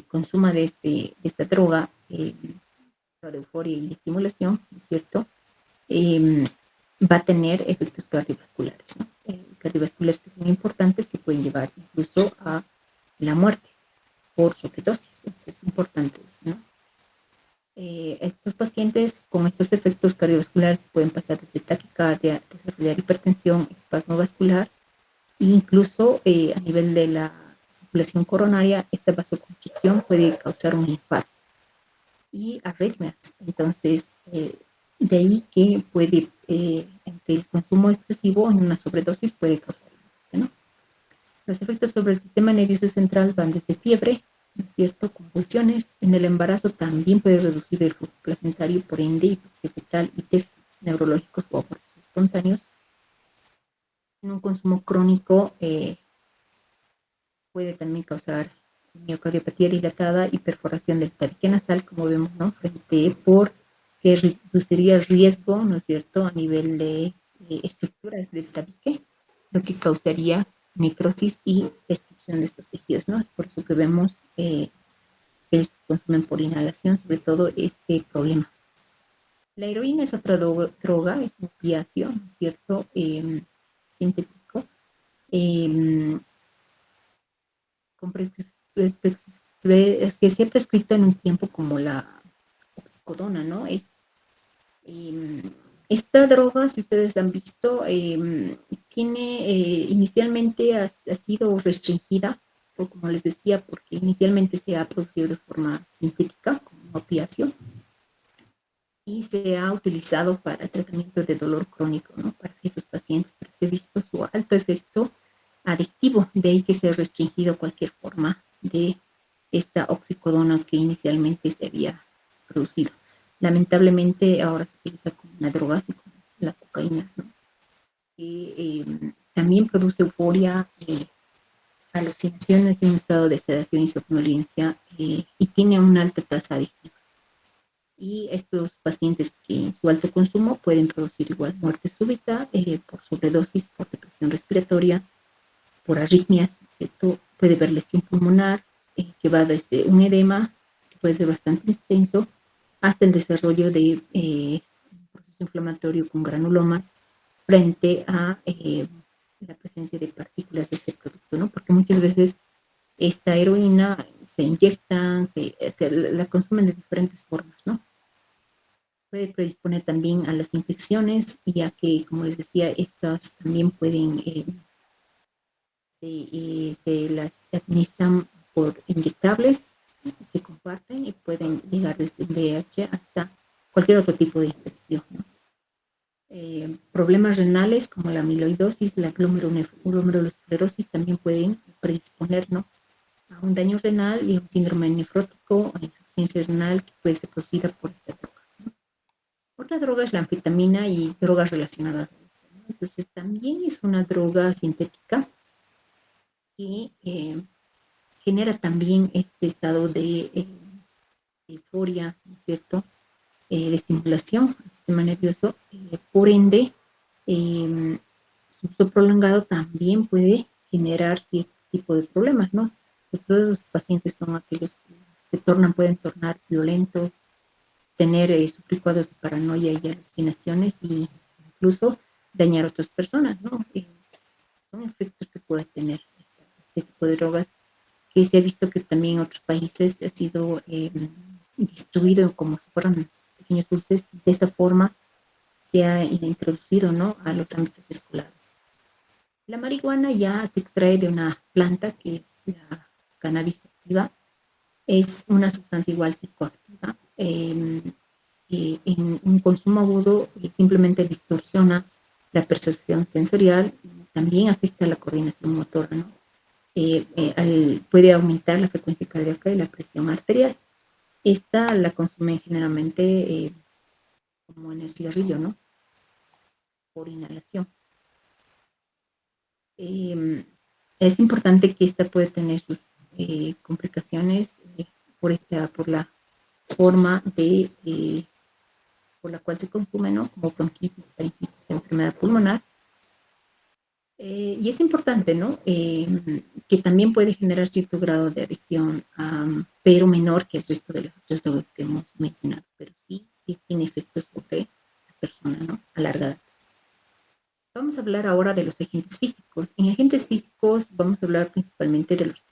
consuma de esta droga, de euforia y estimulación, ¿no es cierto? Eh, Va a tener efectos cardiovasculares, ¿no? Cardiovasculares que son importantes, que pueden llevar incluso a la muerte por sobredosis. Entonces es importante eso, ¿no? Estos pacientes con estos efectos cardiovasculares pueden pasar desde taquicardia, desarrollar hipertensión, espasmo vascular e incluso a nivel de la circulación coronaria, esta vasoconstricción puede causar un infarto y arritmias. Entonces, de ahí que puede, entre el consumo excesivo en una sobredosis puede causar, ¿no? Los efectos sobre el sistema nervioso central van desde fiebre, ¿no es cierto?, convulsiones. En el embarazo también puede reducir el flujo placentario, por ende, hipoxia fetal y déficits neurológicos o abortos espontáneos. En un consumo crónico puede también causar miocardiopatía dilatada y perforación del tabique nasal, como vemos, ¿no? Frente por que reduciría el riesgo, ¿no es cierto?, a nivel de estructuras del tabique, lo que causaría necrosis y destrucción de estos tejidos, ¿no? Es por eso que vemos que ellos consumen por inhalación, sobre todo este problema. La heroína es otra droga, es un opiáceo, ¿no es cierto?, sintético, eh, es que se ha prescrito en un tiempo como la oxicodona, ¿no? Eh, Esta droga, si ustedes han visto, tiene, inicialmente ha sido restringida, como les decía, porque inicialmente se ha producido de forma sintética, como un opiáceo, y se ha utilizado para el tratamiento de dolor crónico, ¿no? Para ciertos pacientes, pero se ha visto su alto efecto adictivo, de ahí que se ha restringido cualquier forma de esta oxicodona que inicialmente se había producido. Lamentablemente ahora se utiliza como una droga, así como la cocaína, ¿no? Que también produce euforia, alucinaciones en un estado de sedación y somnolencia, y tiene una alta tasa adictiva. Y estos pacientes que en su alto consumo pueden producir igual muerte súbita por sobredosis, por depresión respiratoria, por arritmias, ¿cierto? Puede haber lesión pulmonar, que va desde un edema, que puede ser bastante extenso, hasta el desarrollo de un proceso inflamatorio con granulomas frente a la presencia de partículas de este producto, ¿no? Porque muchas veces esta heroína se inyectan, la consumen de diferentes formas, ¿no? Puede predisponer también a las infecciones, ya que, como les decía, estas también pueden se las administran por inyectables que comparten y pueden llegar desde VIH hasta cualquier otro tipo de infección, ¿no? Problemas renales como la amiloidosis, la glomerulosclerosis también pueden predisponer, ¿no?, a un daño renal y a un síndrome nefrótico o insuficiencia renal que puede ser producida por esta droga. Otra droga es la anfetamina y drogas relacionadas a esta, ¿no? Entonces también es una droga sintética, genera también este estado de euforia, ¿no es cierto? De estimulación al sistema nervioso. Por ende, su uso prolongado también puede generar cierto tipo de problemas, ¿no? Todos los pacientes son aquellos que pueden tornar violentos, tener sufrir cuadros de paranoia y alucinaciones y incluso dañar a otras personas, ¿no? Son efectos que puede tener este tipo de drogas, que se ha visto que también en otros países ha sido distribuido como si fueran pequeños dulces. De esta forma se ha introducido, ¿no?, a los ámbitos escolares. La marihuana ya se extrae de una planta que es la cannabis sativa. Es una sustancia igual psicoactiva. En un consumo agudo simplemente distorsiona la percepción sensorial y también afecta la coordinación motora, ¿no? Puede aumentar la frecuencia cardíaca y la presión arterial. Esta la consumen generalmente como en el cigarrillo, ¿no? Por inhalación. Es importante que esta puede tener sus complicaciones por la forma por la cual se consume, ¿no? Como bronquitis, faringitis, enfermedad pulmonar. Y es importante, ¿no? Que también puede generar cierto grado de adicción, pero menor que el resto de los otros drogas que hemos mencionado, pero sí que tiene efectos sobre la persona, ¿no? A larga edad. Vamos a hablar ahora de los agentes físicos. En agentes físicos vamos a hablar principalmente de los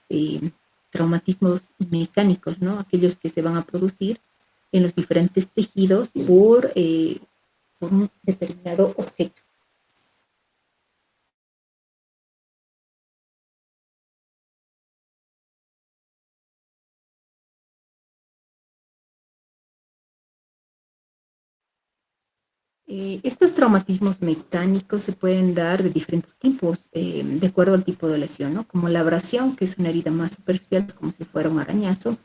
traumatismos mecánicos, ¿no? Aquellos que se van a producir en los diferentes tejidos por un determinado objeto. Estos traumatismos mecánicos se pueden dar de diferentes tipos, de acuerdo al tipo de lesión, ¿no? Como la abrasión, que es una herida más superficial, como si fuera un arañazo,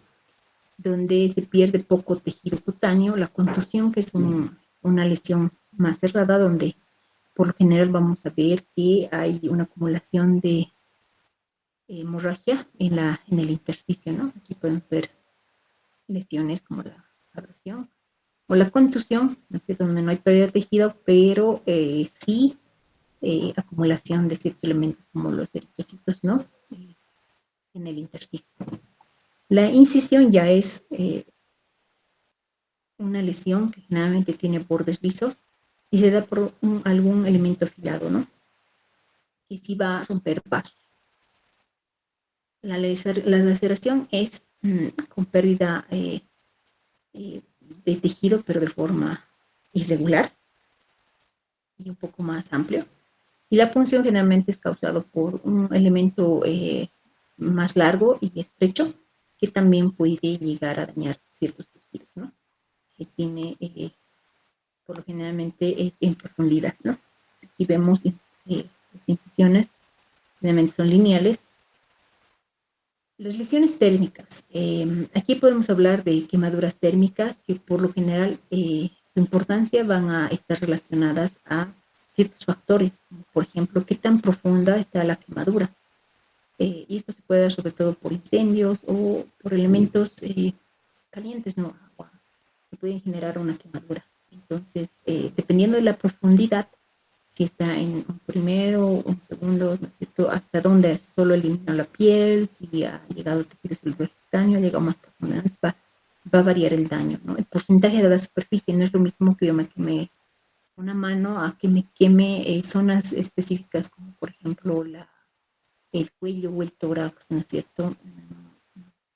donde se pierde poco tejido cutáneo; la contusión, que es una lesión más cerrada, donde por lo general vamos a ver que hay una acumulación de hemorragia en el intersticio, ¿no? Aquí podemos ver lesiones como la abrasión o la contusión, ¿no sé?, donde no hay pérdida de tejido, pero sí acumulación de ciertos elementos como los eritrocitos, ¿no? En el intersticio. La incisión ya es una lesión que generalmente tiene bordes lisos y se da por algún elemento afilado, ¿no? Que sí va a romper vasos. La laceración es con pérdida de tejido, pero de forma irregular y un poco más amplio. Y la punción generalmente es causado por un elemento más largo y estrecho, que también puede llegar a dañar ciertos tejidos, ¿no? Que tiene, por lo generalmente es en profundidad, ¿no? Aquí vemos las incisiones, generalmente son lineales. Las lesiones térmicas. Aquí podemos hablar de quemaduras térmicas que por lo general su importancia van a estar relacionadas a ciertos factores, como por ejemplo, qué tan profunda está la quemadura. Y esto se puede dar sobre todo por incendios o por elementos calientes, ¿no? Agua, que pueden generar una quemadura. Entonces, dependiendo de la profundidad, si está en un primero, un segundo, ¿no es cierto?, hasta dónde solo elimina la piel, si ha llegado a tejido celular cutáneo, ha llegado más profundo, va a variar el daño, ¿no? El porcentaje de la superficie no es lo mismo que yo me queme una mano a que me queme zonas específicas, como por ejemplo el cuello o el tórax, ¿no es cierto?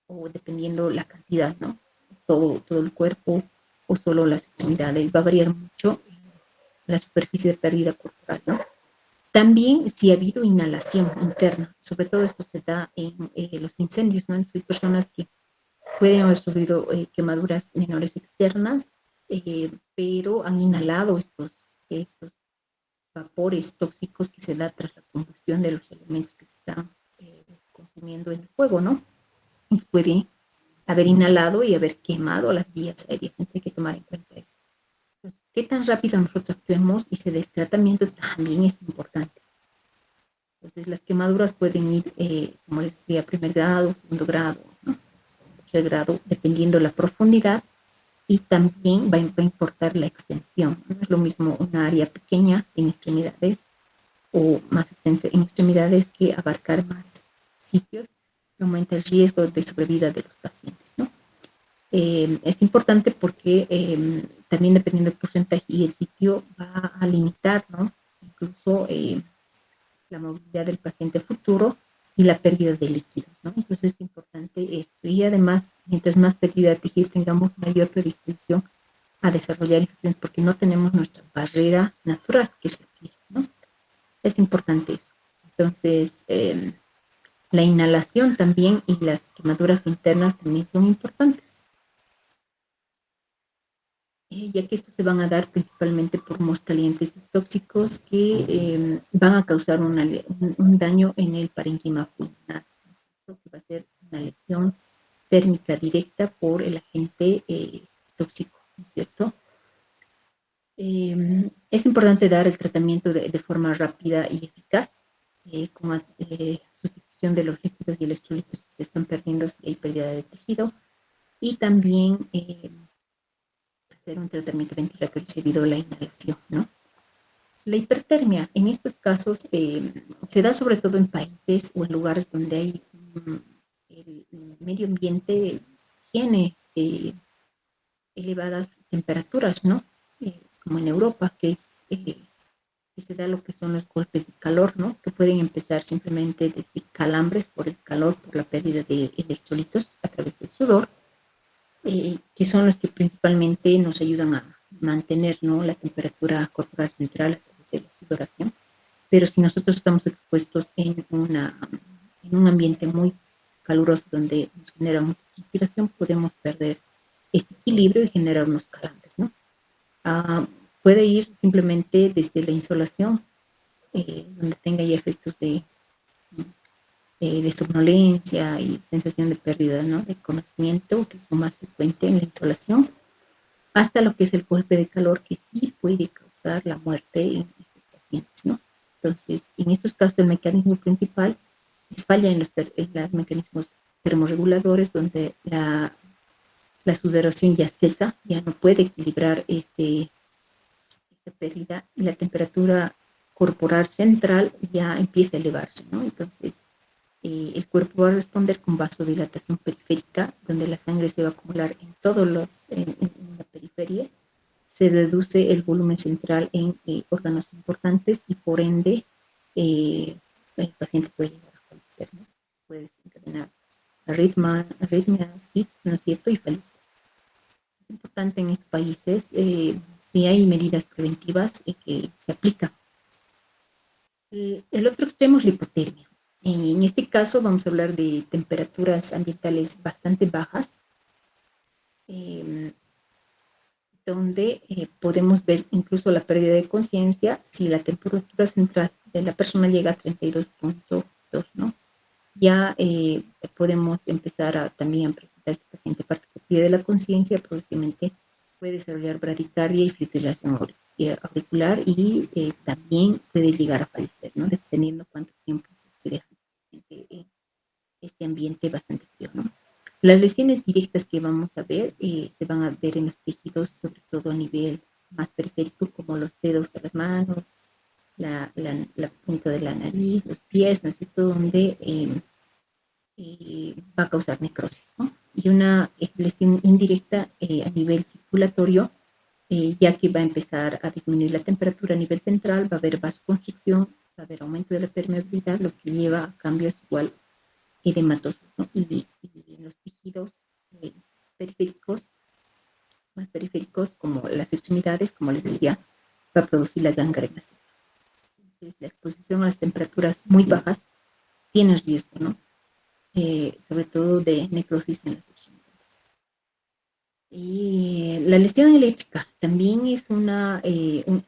O dependiendo la cantidad, ¿no? Todo el cuerpo o solo las extremidades. Va a variar mucho la superficie de pérdida corporal, ¿no? También si ha habido inhalación interna, sobre todo esto se da en los incendios, ¿no? Entonces, hay personas que pueden haber sufrido quemaduras menores externas, pero han inhalado estos vapores tóxicos que se da tras la combustión de los elementos que se están consumiendo en el fuego, ¿no? Y puede haber inhalado y haber quemado las vías aéreas. Entonces hay que tomar en cuenta eso. Entonces, qué tan rápido nosotros actuemos y se dé el tratamiento también es importante. Entonces, las quemaduras pueden ir, como les decía, primer grado, segundo grado, ¿no? Tercer grado, dependiendo la profundidad, y también va a importar la extensión. No es lo mismo una área pequeña en extremidades o más extensa en extremidades que abarcar más sitios, aumenta el riesgo de sobrevida de los pacientes, ¿no? Es importante porque también dependiendo del porcentaje y el sitio va a limitar, ¿no? Incluso la movilidad del paciente futuro y la pérdida de líquidos, ¿no? Entonces es importante esto. Y además, mientras más pérdida de tejido tengamos, mayor predisposición a desarrollar infecciones porque no tenemos nuestra barrera natural, que es la piel, ¿no? Es importante eso. Entonces, la inhalación también y las quemaduras internas también son importantes, ya que estos se van a dar principalmente por humos calientes y tóxicos que van a causar un daño en el parénquima pulmonar, ¿no? Que va a ser una lesión térmica directa por el agente tóxico, ¿no es cierto? Es importante dar el tratamiento de forma rápida y eficaz, con sustitución de los líquidos y electrolitos que se están perdiendo si hay pérdida de tejido, y también hacer un tratamiento ventilatorio debido a la inhalación, ¿no? La hipertermia, en estos casos, se da sobre todo en países o en lugares donde hay el medio ambiente tiene elevadas temperaturas, ¿no? Como en Europa, que se da lo que son los golpes de calor, ¿no? Que pueden empezar simplemente desde calambres por el calor, por la pérdida de electrolitos a través del sudor, que son los que principalmente nos ayudan a mantener, ¿no? La temperatura corporal central a través de la sudoración. Pero si nosotros estamos expuestos en un ambiente muy caluroso donde nos genera mucha transpiración, podemos perder este equilibrio y generar unos calambres, ¿no? Puede ir simplemente desde la insolación, donde tenga ya efectos de somnolencia y sensación de pérdida, ¿no? De conocimiento, que es lo más frecuente en la insolación, hasta lo que es el golpe de calor, que sí puede causar la muerte en estos pacientes, ¿no? Entonces, en estos casos, el mecanismo principal es falla en los mecanismos termorreguladores, donde la sudoración ya cesa, ya no puede equilibrar esta pérdida y la temperatura corporal central ya empieza a elevarse, ¿no? Entonces, el cuerpo va a responder con vasodilatación periférica, donde la sangre se va a acumular en todos en la periferia, se reduce el volumen central en órganos importantes y por ende el paciente puede llegar a fallecer, ¿no? Puede desencadenar arritmia, sí, ¿no es cierto? Y fallecer. Es importante en estos países, si hay medidas preventivas que se aplican. El otro extremo es la hipotermia. En este caso vamos a hablar de temperaturas ambientales bastante bajas, eh, donde podemos ver incluso la pérdida de conciencia si la temperatura central de la persona llega a 32.2, ¿no? Ya podemos empezar a también presentar a este paciente parte que pierde la conciencia, probablemente puede desarrollar bradicardia y fibrilación auricular y también puede llegar a fallecer, ¿no? Dependiendo cuánto tiempo se esté dejando en este ambiente bastante frío, ¿no? Las lesiones directas que vamos a ver se van a ver en los tejidos, sobre todo a nivel más periférico, como los dedos de las manos, la punta de la nariz, los pies, ¿no es cierto? Donde va a causar necrosis, ¿no? Y una lesión indirecta a nivel circulatorio, ya que va a empezar a disminuir la temperatura a nivel central, va a haber vasoconstricción, va a haber aumento de la permeabilidad, lo que lleva a cambios igual edematosos, ¿no? Y en los tejidos eh, periféricos, más periféricos, como las extremidades, como les decía, va a producir la gangrena. Entonces, la exposición a las temperaturas muy bajas tiene riesgo, ¿no? Sobre todo de necrosis en las extremidades. Y la lesión eléctrica también es un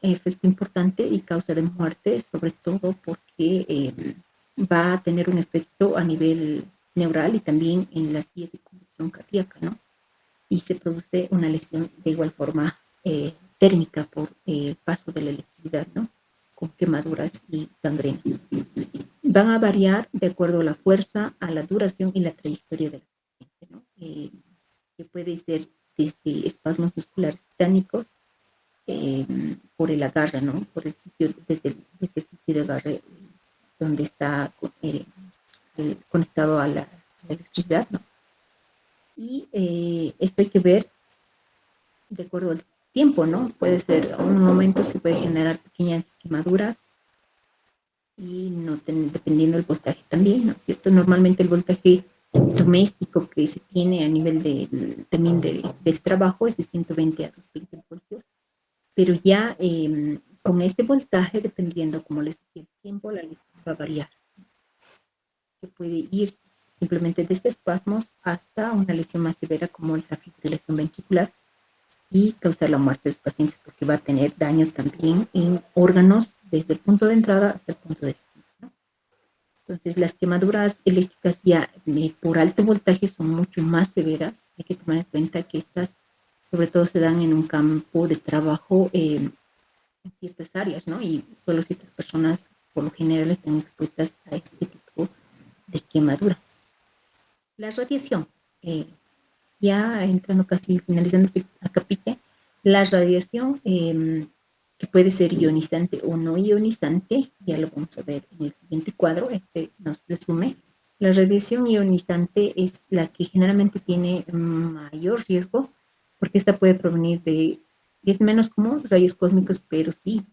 efecto importante y causa de muerte, sobre todo porque va a tener un efecto a nivel neural y también en las vías de conducción cardíaca, ¿no? Y se produce una lesión de igual forma térmica por el paso de la electricidad, ¿no? Con quemaduras y gangrena. van a variar de acuerdo a la fuerza, a la duración y la trayectoria del paciente, ¿no? Que puede ser desde espasmos musculares titánicos, eh, por el agarre, ¿no? Por el sitio, desde el sitio de agarre donde está conectado a la electricidad, ¿no? Y esto hay que ver de acuerdo al tiempo, ¿no? Puede ser, a un momento se puede generar pequeñas quemaduras y no dependiendo del voltaje también, ¿no es cierto? Normalmente el voltaje doméstico que se tiene a nivel también del trabajo es de 120 a 220 voltios, pero ya con este voltaje, dependiendo, como les decía, el tiempo, la lesión va a variar. Se puede ir simplemente desde espasmos hasta una lesión más severa como la fibrilación ventricular y causar la muerte de los pacientes porque va a tener daño también en órganos desde el punto de entrada hasta el punto de salida, ¿no? Entonces, las quemaduras eléctricas ya por alto voltaje son mucho más severas. Hay que tomar en cuenta que estas sobre todo se dan en un campo de trabajo en ciertas áreas, ¿no? Y solo ciertas personas por lo general están expuestas a este tipo de quemaduras. La radiación, eh, ya entrando casi finalizando este capítulo, la radiación que puede ser ionizante o no ionizante, ya lo vamos a ver en el siguiente cuadro, este nos resume. La radiación ionizante es la que generalmente tiene mayor riesgo, porque esta puede provenir es menos común, rayos cósmicos, pero sí,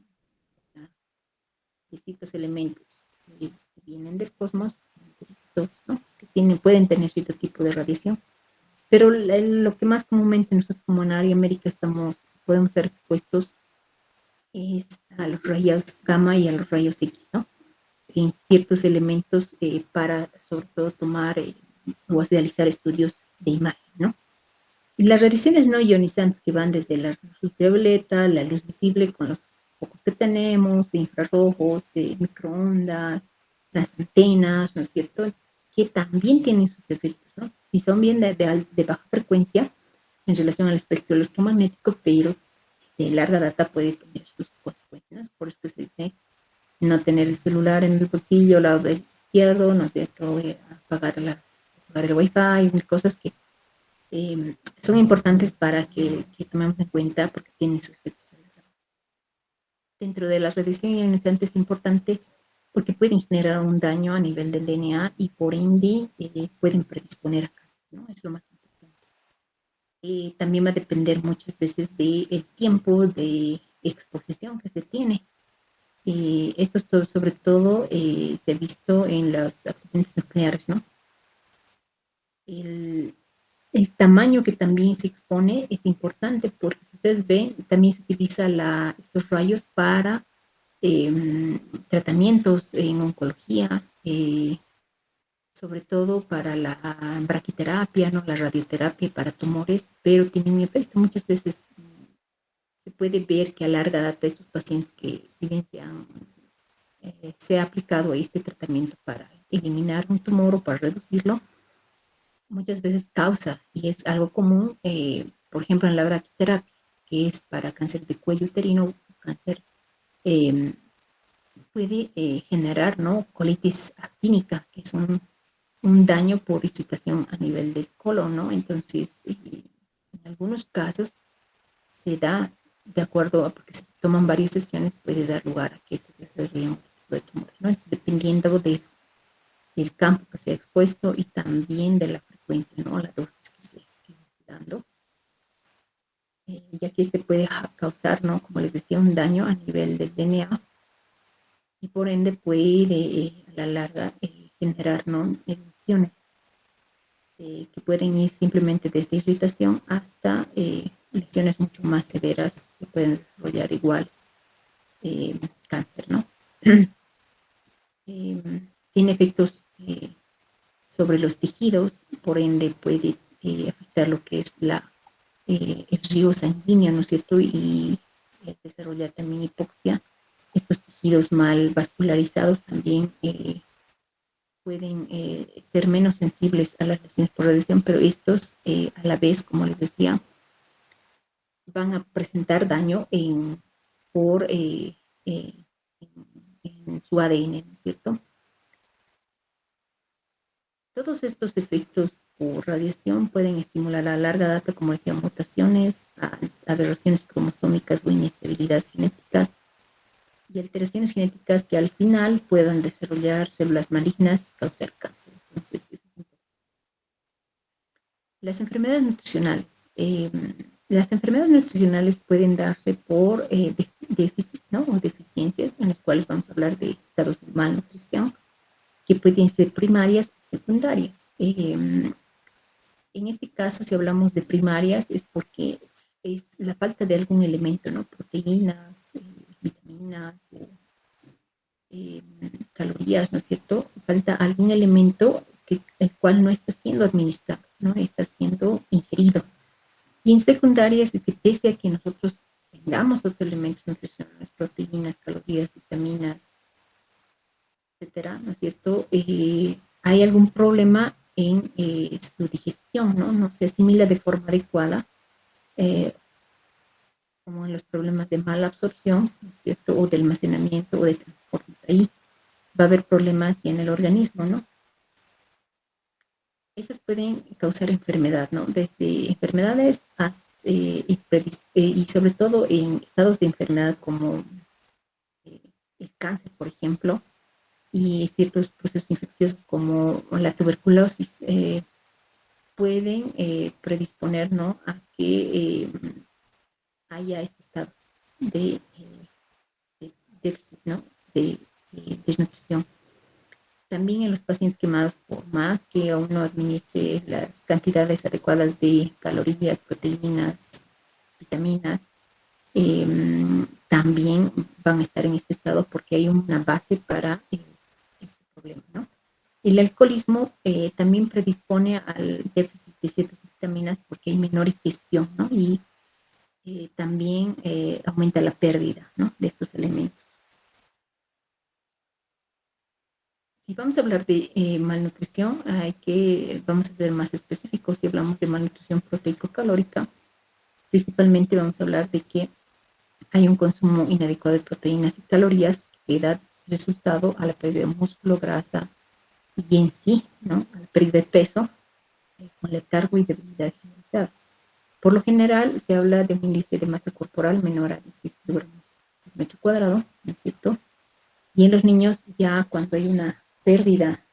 distintos elementos que vienen del cosmos, ¿no? Que pueden tener cierto tipo de radiación. Pero lo que más comúnmente nosotros como en área médica podemos ser expuestos es a los rayos gamma y a los rayos X, ¿no? En ciertos elementos para sobre todo tomar o realizar estudios de imagen, ¿no? Y las radiaciones no ionizantes que van desde la luz ultravioleta, la luz visible con los focos que tenemos, infrarrojos, microondas, las antenas, ¿no es cierto? Que también tienen sus efectos, ¿no? Si son bien de baja frecuencia en relación al espectro electromagnético, pero de larga data puede tener sus consecuencias. Por eso que se dice no tener el celular en el bolsillo, al lado del izquierdo, no es cierto, apagar el wifi, cosas que son importantes para que tomemos en cuenta porque tienen sus efectos. Dentro de la radiación ionizante es importante porque pueden generar un daño a nivel del DNA y por ende pueden predisponer a cáncer, ¿no? Es lo más importante. También va a depender muchas veces del tiempo de exposición que se tiene. Esto sobre todo se ha visto en los accidentes nucleares, ¿no? El, el tamaño que también se expone es importante porque si ustedes ven, también se utiliza estos rayos para tratamientos en oncología, sobre todo para la braquiterapia, ¿no? La radioterapia para tumores, pero tienen un efecto. Muchas veces se puede ver que a larga data estos pacientes que si bien se ha aplicado este tratamiento para eliminar un tumor o para reducirlo, muchas veces causa, y es algo común, por ejemplo, en la braquiterapia, que es para cáncer de cuello uterino, cáncer, eh, puede generar, ¿no? Colitis actínica, que es un daño por irritación a nivel del colon, ¿no? Entonces, en algunos casos se da, de acuerdo a, porque se toman varias sesiones, puede dar lugar a que se desarrolle un tipo de tumor, ¿no? Entonces, dependiendo del campo que se ha expuesto y también de la frecuencia, ¿no? La dosis que se esté dando, ya que este puede causar, ¿no? Como les decía, un daño a nivel del DNA y por ende puede a la larga generar, ¿no? Lesiones que pueden ir simplemente desde irritación hasta lesiones mucho más severas que pueden desarrollar igual cáncer, ¿no? Tiene efectos sobre los tejidos, por ende puede afectar lo que es el río sanguíneo, ¿no es cierto? Y desarrollar también hipoxia. Estos tejidos mal vascularizados también pueden ser menos sensibles a las lesiones por radiación, pero estos a la vez, como les decía, van a presentar daño por, en su ADN, ¿no es cierto? Todos estos efectos por radiación pueden estimular a larga data, como decía, mutaciones, aberraciones cromosómicas o inestabilidades genéticas y alteraciones genéticas que al final puedan desarrollar células malignas y causar cáncer. Entonces, eso es importante. Las enfermedades nutricionales. Las enfermedades nutricionales pueden darse por déficits, ¿no? O deficiencias, en los cuales vamos a hablar de estados de malnutrición, que pueden ser primarias o secundarias. En este caso, si hablamos de primarias, es porque es la falta de algún elemento, ¿no? Proteínas, vitaminas, eh, calorías, ¿no es cierto? Falta algún elemento el cual no está siendo administrado, no está siendo ingerido. Y en secundarias es que pese a que nosotros tengamos los elementos nutricionales, proteínas, calorías, vitaminas, etcétera, ¿no es cierto? Hay algún problema en su digestión, ¿no? No se asimila de forma adecuada, eh, como en los problemas de mala absorción, ¿no es cierto? O de almacenamiento o de transporte. Ahí va a haber problemas y en el organismo, ¿no? Esas pueden causar enfermedad, ¿no? Desde enfermedades hasta, y sobre todo en estados de enfermedad como eh, el cáncer, por ejemplo, y ciertos procesos infecciosos como la tuberculosis pueden predisponer, ¿no? A que haya este estado de, de déficit, ¿no? De desnutrición. También en los pacientes quemados, por más que aún no administre las cantidades adecuadas de calorías, proteínas, vitaminas, también van a estar en este estado porque hay una base para este problema, ¿no? El alcoholismo también predispone al déficit de ciertas vitaminas porque hay menor ingestión, ¿no? Y también aumenta la pérdida, ¿no? De estos elementos. Si vamos a hablar de malnutrición, vamos a ser más específicos. Si hablamos de malnutrición proteico-calórica, principalmente vamos a hablar de que hay un consumo inadecuado de proteínas y calorías que da resultado a la pérdida de músculo, grasa y en sí, ¿no? A la pérdida de peso, con letargo y debilidad generalizada. Por lo general, se habla de un índice de masa corporal menor a 16 gramos por metro cuadrado, ¿no es cierto? Y en los niños, ya cuando hay una pérdida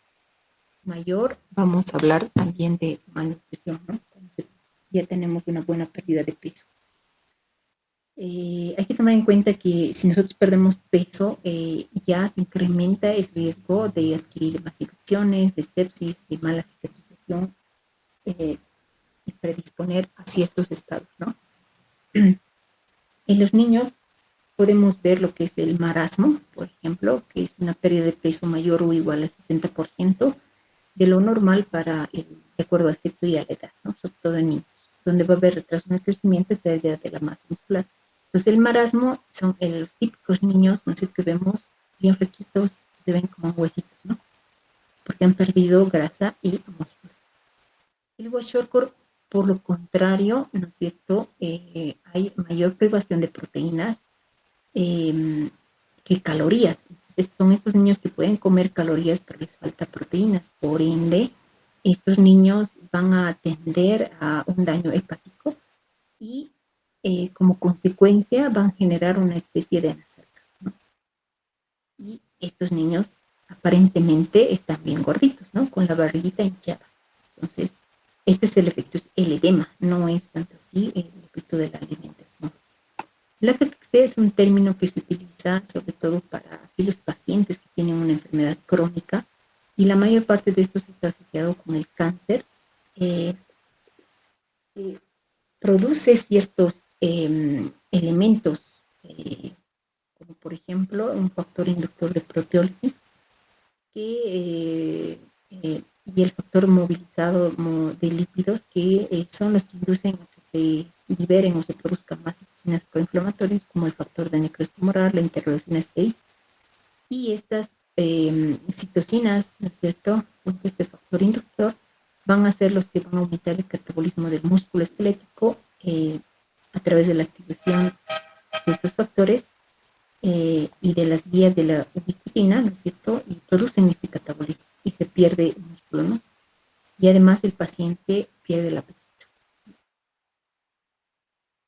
mayor, vamos a hablar también de malnutrición, ¿no? Entonces, ya tenemos una buena pérdida de peso. Hay que tomar en cuenta que si nosotros perdemos peso, ya se incrementa el riesgo de adquirir más infecciones, de sepsis, de mala cicatrización y predisponer a ciertos estados, ¿no? En los niños podemos ver lo que es el marasmo, por ejemplo, que es una pérdida de peso mayor o igual al 60% de lo normal de acuerdo al sexo y a la edad, ¿no? Sobre todo en niños, donde va a haber retraso en el crecimiento y pérdida de la masa muscular. Entonces, el marasmo son los típicos niños, ¿no sé? Que vemos bien flequitos, se ven como huesitos, ¿no? Porque han perdido grasa y músculo. El kwashiorkor, por lo contrario, ¿no es cierto? Hay mayor privación de proteínas que calorías. Entonces, son estos niños que pueden comer calorías, pero les falta proteínas. Por ende, estos niños van a tender a un daño hepático y como consecuencia van a generar una especie de anacerca, ¿no? Y estos niños aparentemente están bien gorditos, ¿no? Con la barriguita hinchada. Entonces, este es el efecto, es el edema, no es tanto así el efecto de la alimentación. La cataxia es un término que se utiliza sobre todo para aquellos pacientes que tienen una enfermedad crónica y la mayor parte de estos está asociado con el cáncer. Eh, eh, Produce ciertos elementos, como por ejemplo un factor inductor de proteólisis y el factor movilizado de lípidos que son los que inducen a que se liberen o se produzcan más citocinas proinflamatorias como el factor de necrosis tumoral, la interleucina 6 y estas citocinas, ¿no es cierto?, junto a este factor inductor, van a ser los que van a aumentar el catabolismo del músculo esquelético a través de la activación de estos factores y de las vías de la ubiquitina, ¿no es cierto? Y producen este catabolismo y se pierde el músculo, ¿no? y además el paciente pierde el apetito.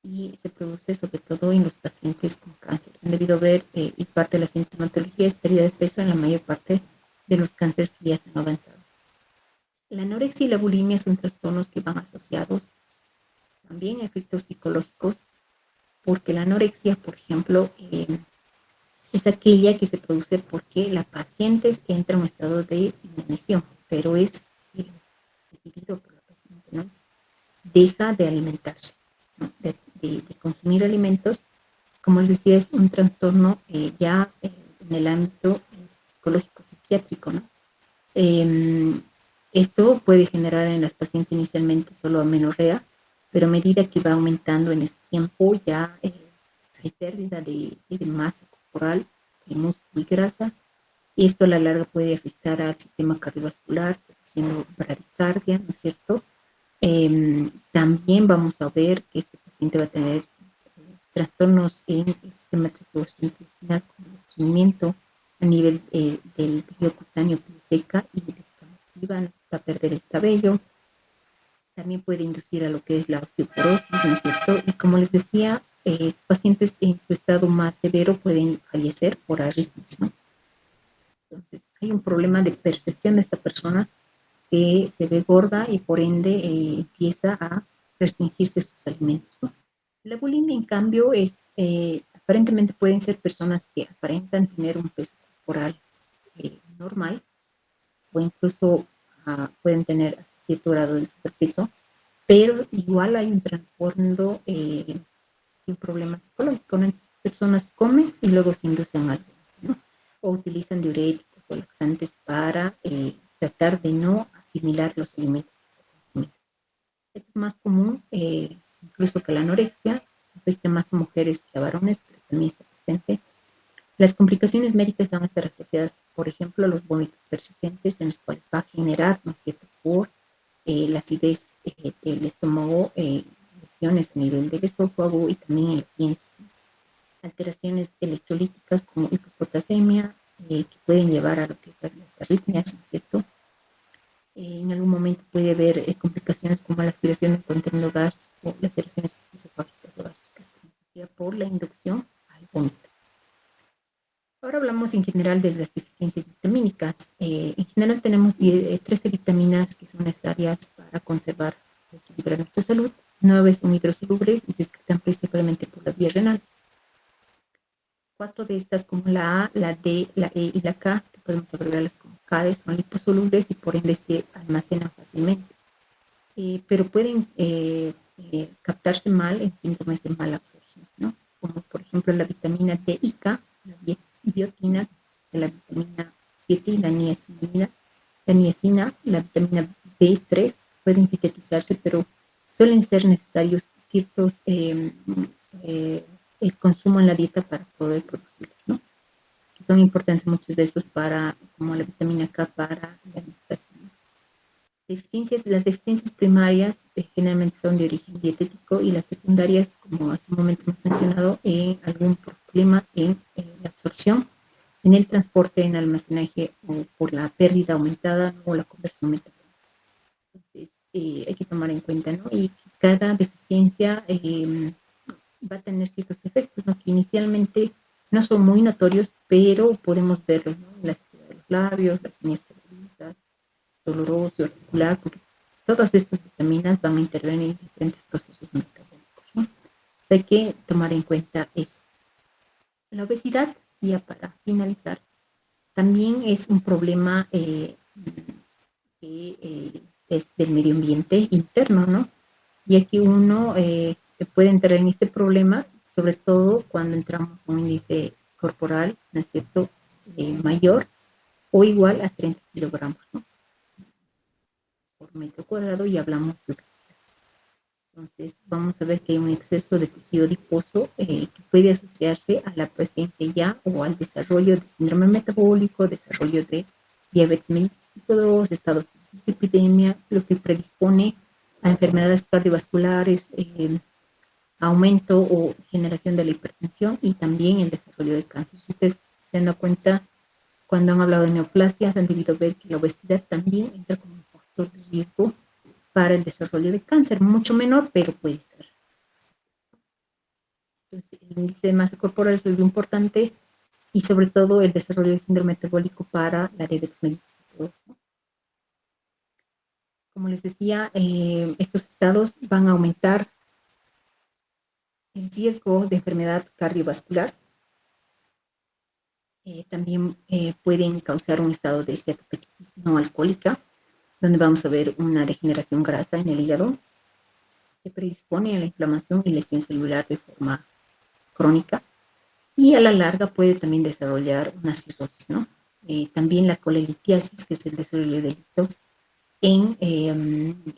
Y se produce sobre todo en los pacientes con cáncer. Han debido ver, y parte de la sintomatología es pérdida de peso en la mayor parte de los cánceres que ya están avanzados. La anorexia y la bulimia son trastornos que van asociados también a efectos psicológicos, porque la anorexia, por ejemplo, es aquella que se produce porque la paciente entra en un estado de inanición, pero es decidido por la paciente, ¿no? Deja de alimentarse, ¿no? de consumir alimentos. Como les decía, es un trastorno ya en el ámbito psicológico, psiquiátrico, ¿no? Eh, Esto puede generar en las pacientes inicialmente solo amenorrea, pero a medida que va aumentando en el tiempo ya hay pérdida de masa corporal, de músculo y grasa, y esto a la larga puede afectar al sistema cardiovascular, produciendo bradicardia, ¿no es cierto? También vamos a ver que este paciente va a tener trastornos en el sistema intestinal, como el estreñimiento a nivel del tejido cutáneo, piel seca y descamativa, va a perder el cabello. También puede inducir a lo que es la osteoporosis, ¿no es cierto? Y como les decía, estos pacientes en su estado más severo pueden fallecer por arritmias, ¿no? Entonces, hay un problema de percepción de esta persona que se ve gorda y por ende empieza a restringirse sus alimentos, ¿no? La bulimia, en cambio, aparentemente pueden ser personas que aparentan tener un peso corporal normal o incluso pueden tener hasta cierto grado de superpeso, pero igual hay un trasfondo y un problema psicológico, ¿no? Estas personas comen y luego se inducen algo, ¿no? O utilizan diuréticos o laxantes para tratar de no asimilar los alimentos que se consumen. Esto es más común, incluso que la anorexia, afecta más a mujeres que a varones, pero también está presente. Las complicaciones médicas van a estar asociadas, por ejemplo, a los vómitos persistentes, en los cuales va a generar, ¿no es cierto?, por la acidez del estómago, lesiones a nivel del esófago y también en los dientes, ¿no? Alteraciones electrolíticas como hipopotasemia, que pueden llevar a lo que es las arritmias, ¿no es cierto? En algún momento puede haber complicaciones como la aspiración del contenido gástrico o las erupciones esofágicas o gástricas, como se decía, por la inducción al vómito. Ahora hablamos en general de las deficiencias vitamínicas. En general tenemos 13 vitaminas que son necesarias para conservar y equilibrar nuestra salud. 9 son hidrosolubles y se excretan principalmente por la vía renal. 4 de estas, como la A, la D, la E y la K, que podemos abreviarlas como K, son liposolubles y por ende se almacenan fácilmente. Pero pueden captarse mal en síndromes de mala absorción, ¿no? Como por ejemplo la vitamina D y K, la biotina, la vitamina 7 y la niacina, la vitamina B3 pueden sintetizarse, pero suelen ser necesarios ciertos el consumo en la dieta para poder producirlos, ¿no? Que son importantes muchos de estos para, como la vitamina K para la alimentación. Las deficiencias primarias generalmente son de origen dietético y las secundarias, como hace un momento hemos mencionado, en algún problema en la absorción, en el transporte, en el almacenaje o por la pérdida aumentada o la conversión metabólica. Entonces, hay que tomar en cuenta, ¿no? Y cada deficiencia va a tener ciertos efectos, ¿no? Que inicialmente no son muy notorios, pero podemos verlos, ¿no? La sequedad de los labios, las uñas quebraditas, doloroso, articular, porque todas estas vitaminas van a intervenir en diferentes procesos metabólicos, ¿no? Entonces hay que tomar en cuenta eso. La obesidad, ya para finalizar, también es un problema que es del medio ambiente interno, ¿no? Ya que uno puede entrar en este problema, sobre todo cuando entramos a un índice corporal, ¿no es cierto?, mayor o igual a 30 kilogramos, ¿no?, por metro cuadrado, y hablamos de obesidad. Entonces, vamos a ver que hay un exceso de tejido adiposo que puede asociarse a la presencia ya o al desarrollo de síndrome metabólico, desarrollo de diabetes mellitus tipo 2, estados de epidemia, lo que predispone a enfermedades cardiovasculares, aumento o generación de la hipertensión y también el desarrollo de cáncer. Si ustedes se dan cuenta, cuando han hablado de neoplasias, han debido ver que la obesidad también entra como un factor. factor de riesgo para el desarrollo de cáncer, mucho menor, pero puede estar. Entonces, el índice de masa corporal es algo importante y sobre todo el desarrollo del síndrome metabólico para la diabetes mellitus. Como les decía, estos estados van a aumentar el riesgo de enfermedad cardiovascular. También pueden causar un estado de esteatopelitis no alcohólica, donde vamos a ver una degeneración grasa en el hígado que predispone a la inflamación y lesión celular de forma crónica y a la larga puede también desarrollar una cirrosis, ¿no? También la colelitiasis, que es el desarrollo de líquidos en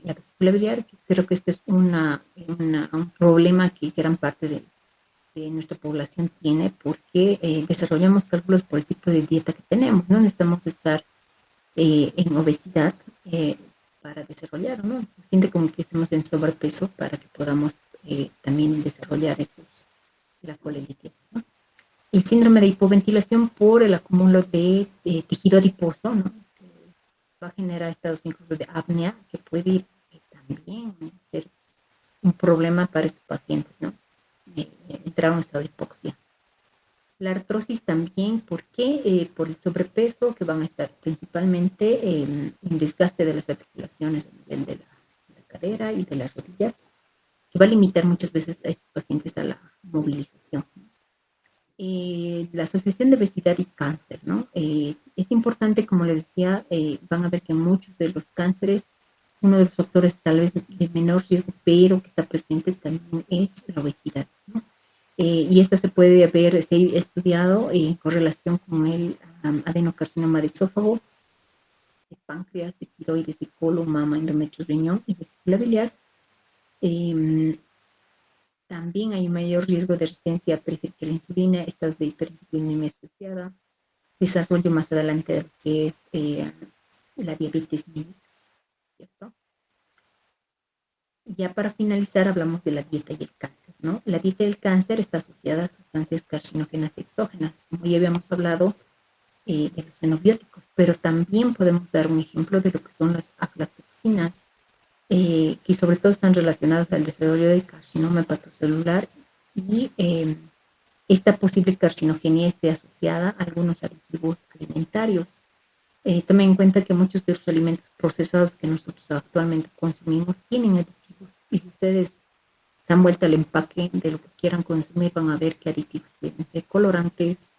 la vesícula biliar. Creo que este es un problema que gran parte de nuestra población tiene porque desarrollamos cálculos por el tipo de dieta que tenemos, ¿no? Necesitamos estar en obesidad para desarrollar, ¿no? Se siente como que estamos en sobrepeso para que podamos también desarrollar la colelitiasis, ¿no? El síndrome de hipoventilación por el acúmulo de tejido adiposo, ¿no? Va a generar estados incluso de apnea, que puede también ser un problema para estos pacientes, ¿no? Entrar a un estado de hipoxia. La artrosis también, ¿por qué? Por el sobrepeso, que van a estar principalmente en desgaste de las articulaciones a nivel de la cadera y de las rodillas, que va a limitar muchas veces a estos pacientes a la movilización. La asociación de obesidad y cáncer, ¿no? Es importante, como les decía, van a ver que muchos de los cánceres, uno de los factores tal vez de menor riesgo, pero que está presente también es la obesidad, ¿no? Y esta se puede haber estudiado en correlación con el adenocarcinoma de esófago, de páncreas, de tiroides, de colon, mama, endometrio, riñón y vesícula biliar. También hay un mayor riesgo de resistencia periférica a la insulina, estados de hiperinsulinemia asociada, desarrollo más adelante de lo que es la diabetes mellitus, ¿cierto? Ya para finalizar hablamos de la dieta y el cáncer, ¿no? La dieta y el cáncer está asociada a sustancias carcinógenas exógenas, como ya habíamos hablado de los xenobióticos, pero también podemos dar un ejemplo de lo que son las aflatoxinas, que sobre todo están relacionadas al desarrollo del carcinoma hepatocelular y esta posible carcinogenia esté asociada a algunos aditivos alimentarios. Tomen en cuenta que muchos de los alimentos procesados que nosotros actualmente consumimos tienen aditivos y si ustedes dan vuelta al empaque de lo que quieran consumir van a ver qué aditivos tienen, entre colorantes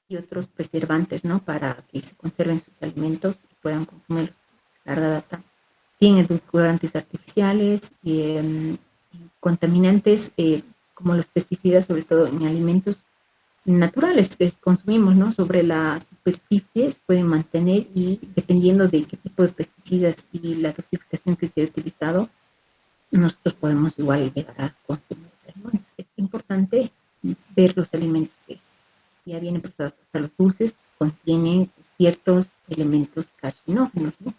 y otros preservantes, ¿no? Para que se conserven sus alimentos y puedan consumirlos a larga data. Tienen edulcorantes artificiales y contaminantes como los pesticidas, sobre todo en alimentos naturales que consumimos, ¿no? Sobre las superficies pueden mantener y dependiendo de qué tipo de pesticidas y la dosificación que se ha utilizado, nosotros podemos igual llegar a consumir, ¿no? Es importante ver los alimentos que ya vienen procesados, hasta los dulces contienen ciertos elementos carcinógenos, ¿no?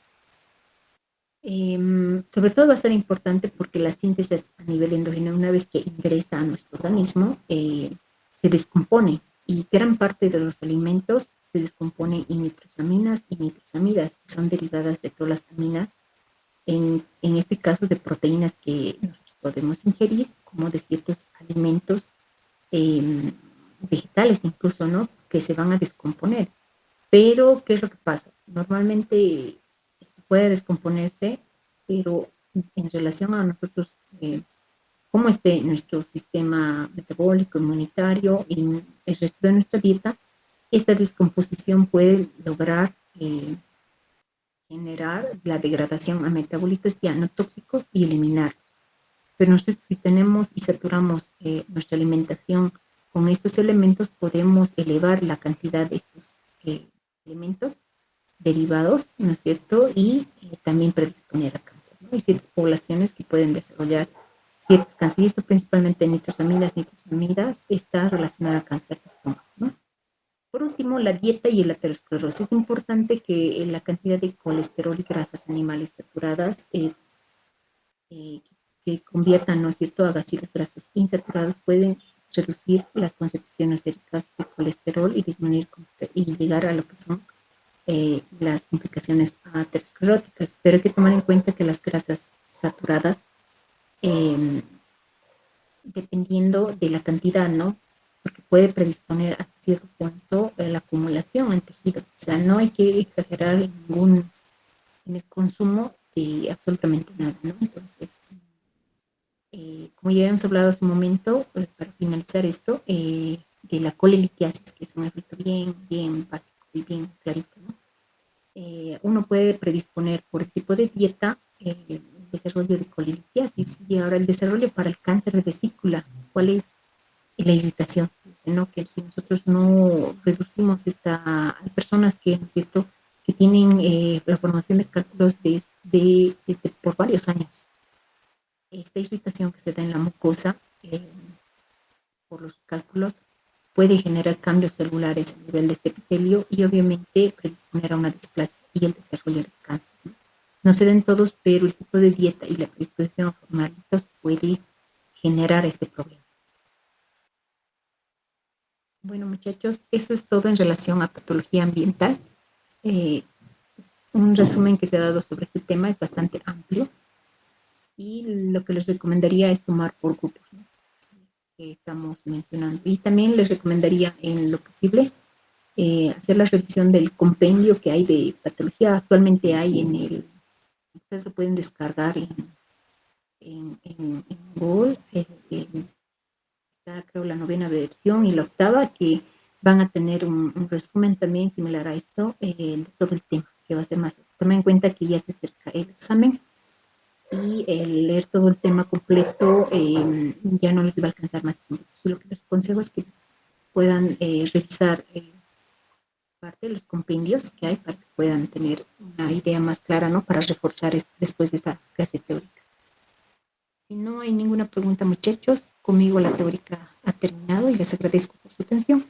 Sobre todo va a ser importante porque la síntesis a nivel endógeno, una vez que ingresa a nuestro organismo, se descompone y gran parte de los alimentos se descomponen en nitrosaminas y nitrosamidas, que son derivadas de todas las aminas, en este caso de proteínas que nosotros podemos ingerir, como de ciertos alimentos vegetales incluso, ¿no? Que se van a descomponer. Pero, ¿qué es lo que pasa? Normalmente esto puede descomponerse, pero en relación a nosotros, cómo esté nuestro sistema metabólico, inmunitario y el resto de nuestra dieta, esta descomposición puede lograr generar la degradación a metabolitos ya no tóxicos y eliminar. Pero nosotros si tenemos y saturamos nuestra alimentación con estos elementos, podemos elevar la cantidad de estos elementos derivados, ¿no es cierto? Y también predisponer a cáncer, ¿no? Hay ciertas poblaciones que pueden desarrollar ciertos cánceres, y esto principalmente nitrosamidas, está relacionado al cáncer de estómago, ¿no? Por último, la dieta y el aterosclerosis. Es importante que la cantidad de colesterol y grasas animales saturadas eh, que conviertan, ¿no es cierto?, a ácidos grasos insaturados pueden reducir las concentraciones séricas de colesterol y disminuir y llegar a lo que son las complicaciones ateroscleróticas, pero hay que tomar en cuenta que las grasas saturadas, eh, dependiendo de la cantidad, ¿no? Porque puede predisponer hasta cierto punto la acumulación en tejidos. O sea, no hay que exagerar en el consumo de absolutamente nada, ¿no? Entonces, como ya habíamos hablado hace un momento, para finalizar esto, de la colelitiasis, que es un efecto bien básico y bien clarito, ¿no? Uno puede predisponer por el tipo de dieta el desarrollo de colelitiasis y ahora el desarrollo para el cáncer de vesícula. ¿Cuál es la irritación? ¿No? Que si nosotros no reducimos esta, hay personas que, ¿no es cierto?, que tienen la formación de cálculos por varios años. Esta irritación que se da en la mucosa por los cálculos puede generar cambios celulares a nivel de este epitelio y obviamente predisponer a una displasia y el desarrollo de cáncer. No se den todos, pero el tipo de dieta y la predisposición a formar hábitos puede generar este problema. Bueno, muchachos, eso es todo en relación a patología ambiental. Eh, un resumen que se ha dado sobre este tema es bastante amplio y lo que les recomendaría es tomar por grupos, ¿no?, que estamos mencionando. Y también les recomendaría en lo posible hacer la revisión del compendio que hay de patología. Actualmente hay ustedes lo pueden descargar en Google, está creo la novena versión y la octava, que van a tener un resumen también similar a esto, de todo el tema, que va a ser más. Tomen en cuenta que ya se acerca el examen y el leer todo el tema completo ya no les va a alcanzar más tiempo. Entonces, lo que les aconsejo es que puedan revisar parte de los compendios que hay para que puedan tener una idea más clara, ¿no?, para reforzar después de esta clase teórica. Si no hay ninguna pregunta, muchachos, conmigo la teórica ha terminado y les agradezco por su atención.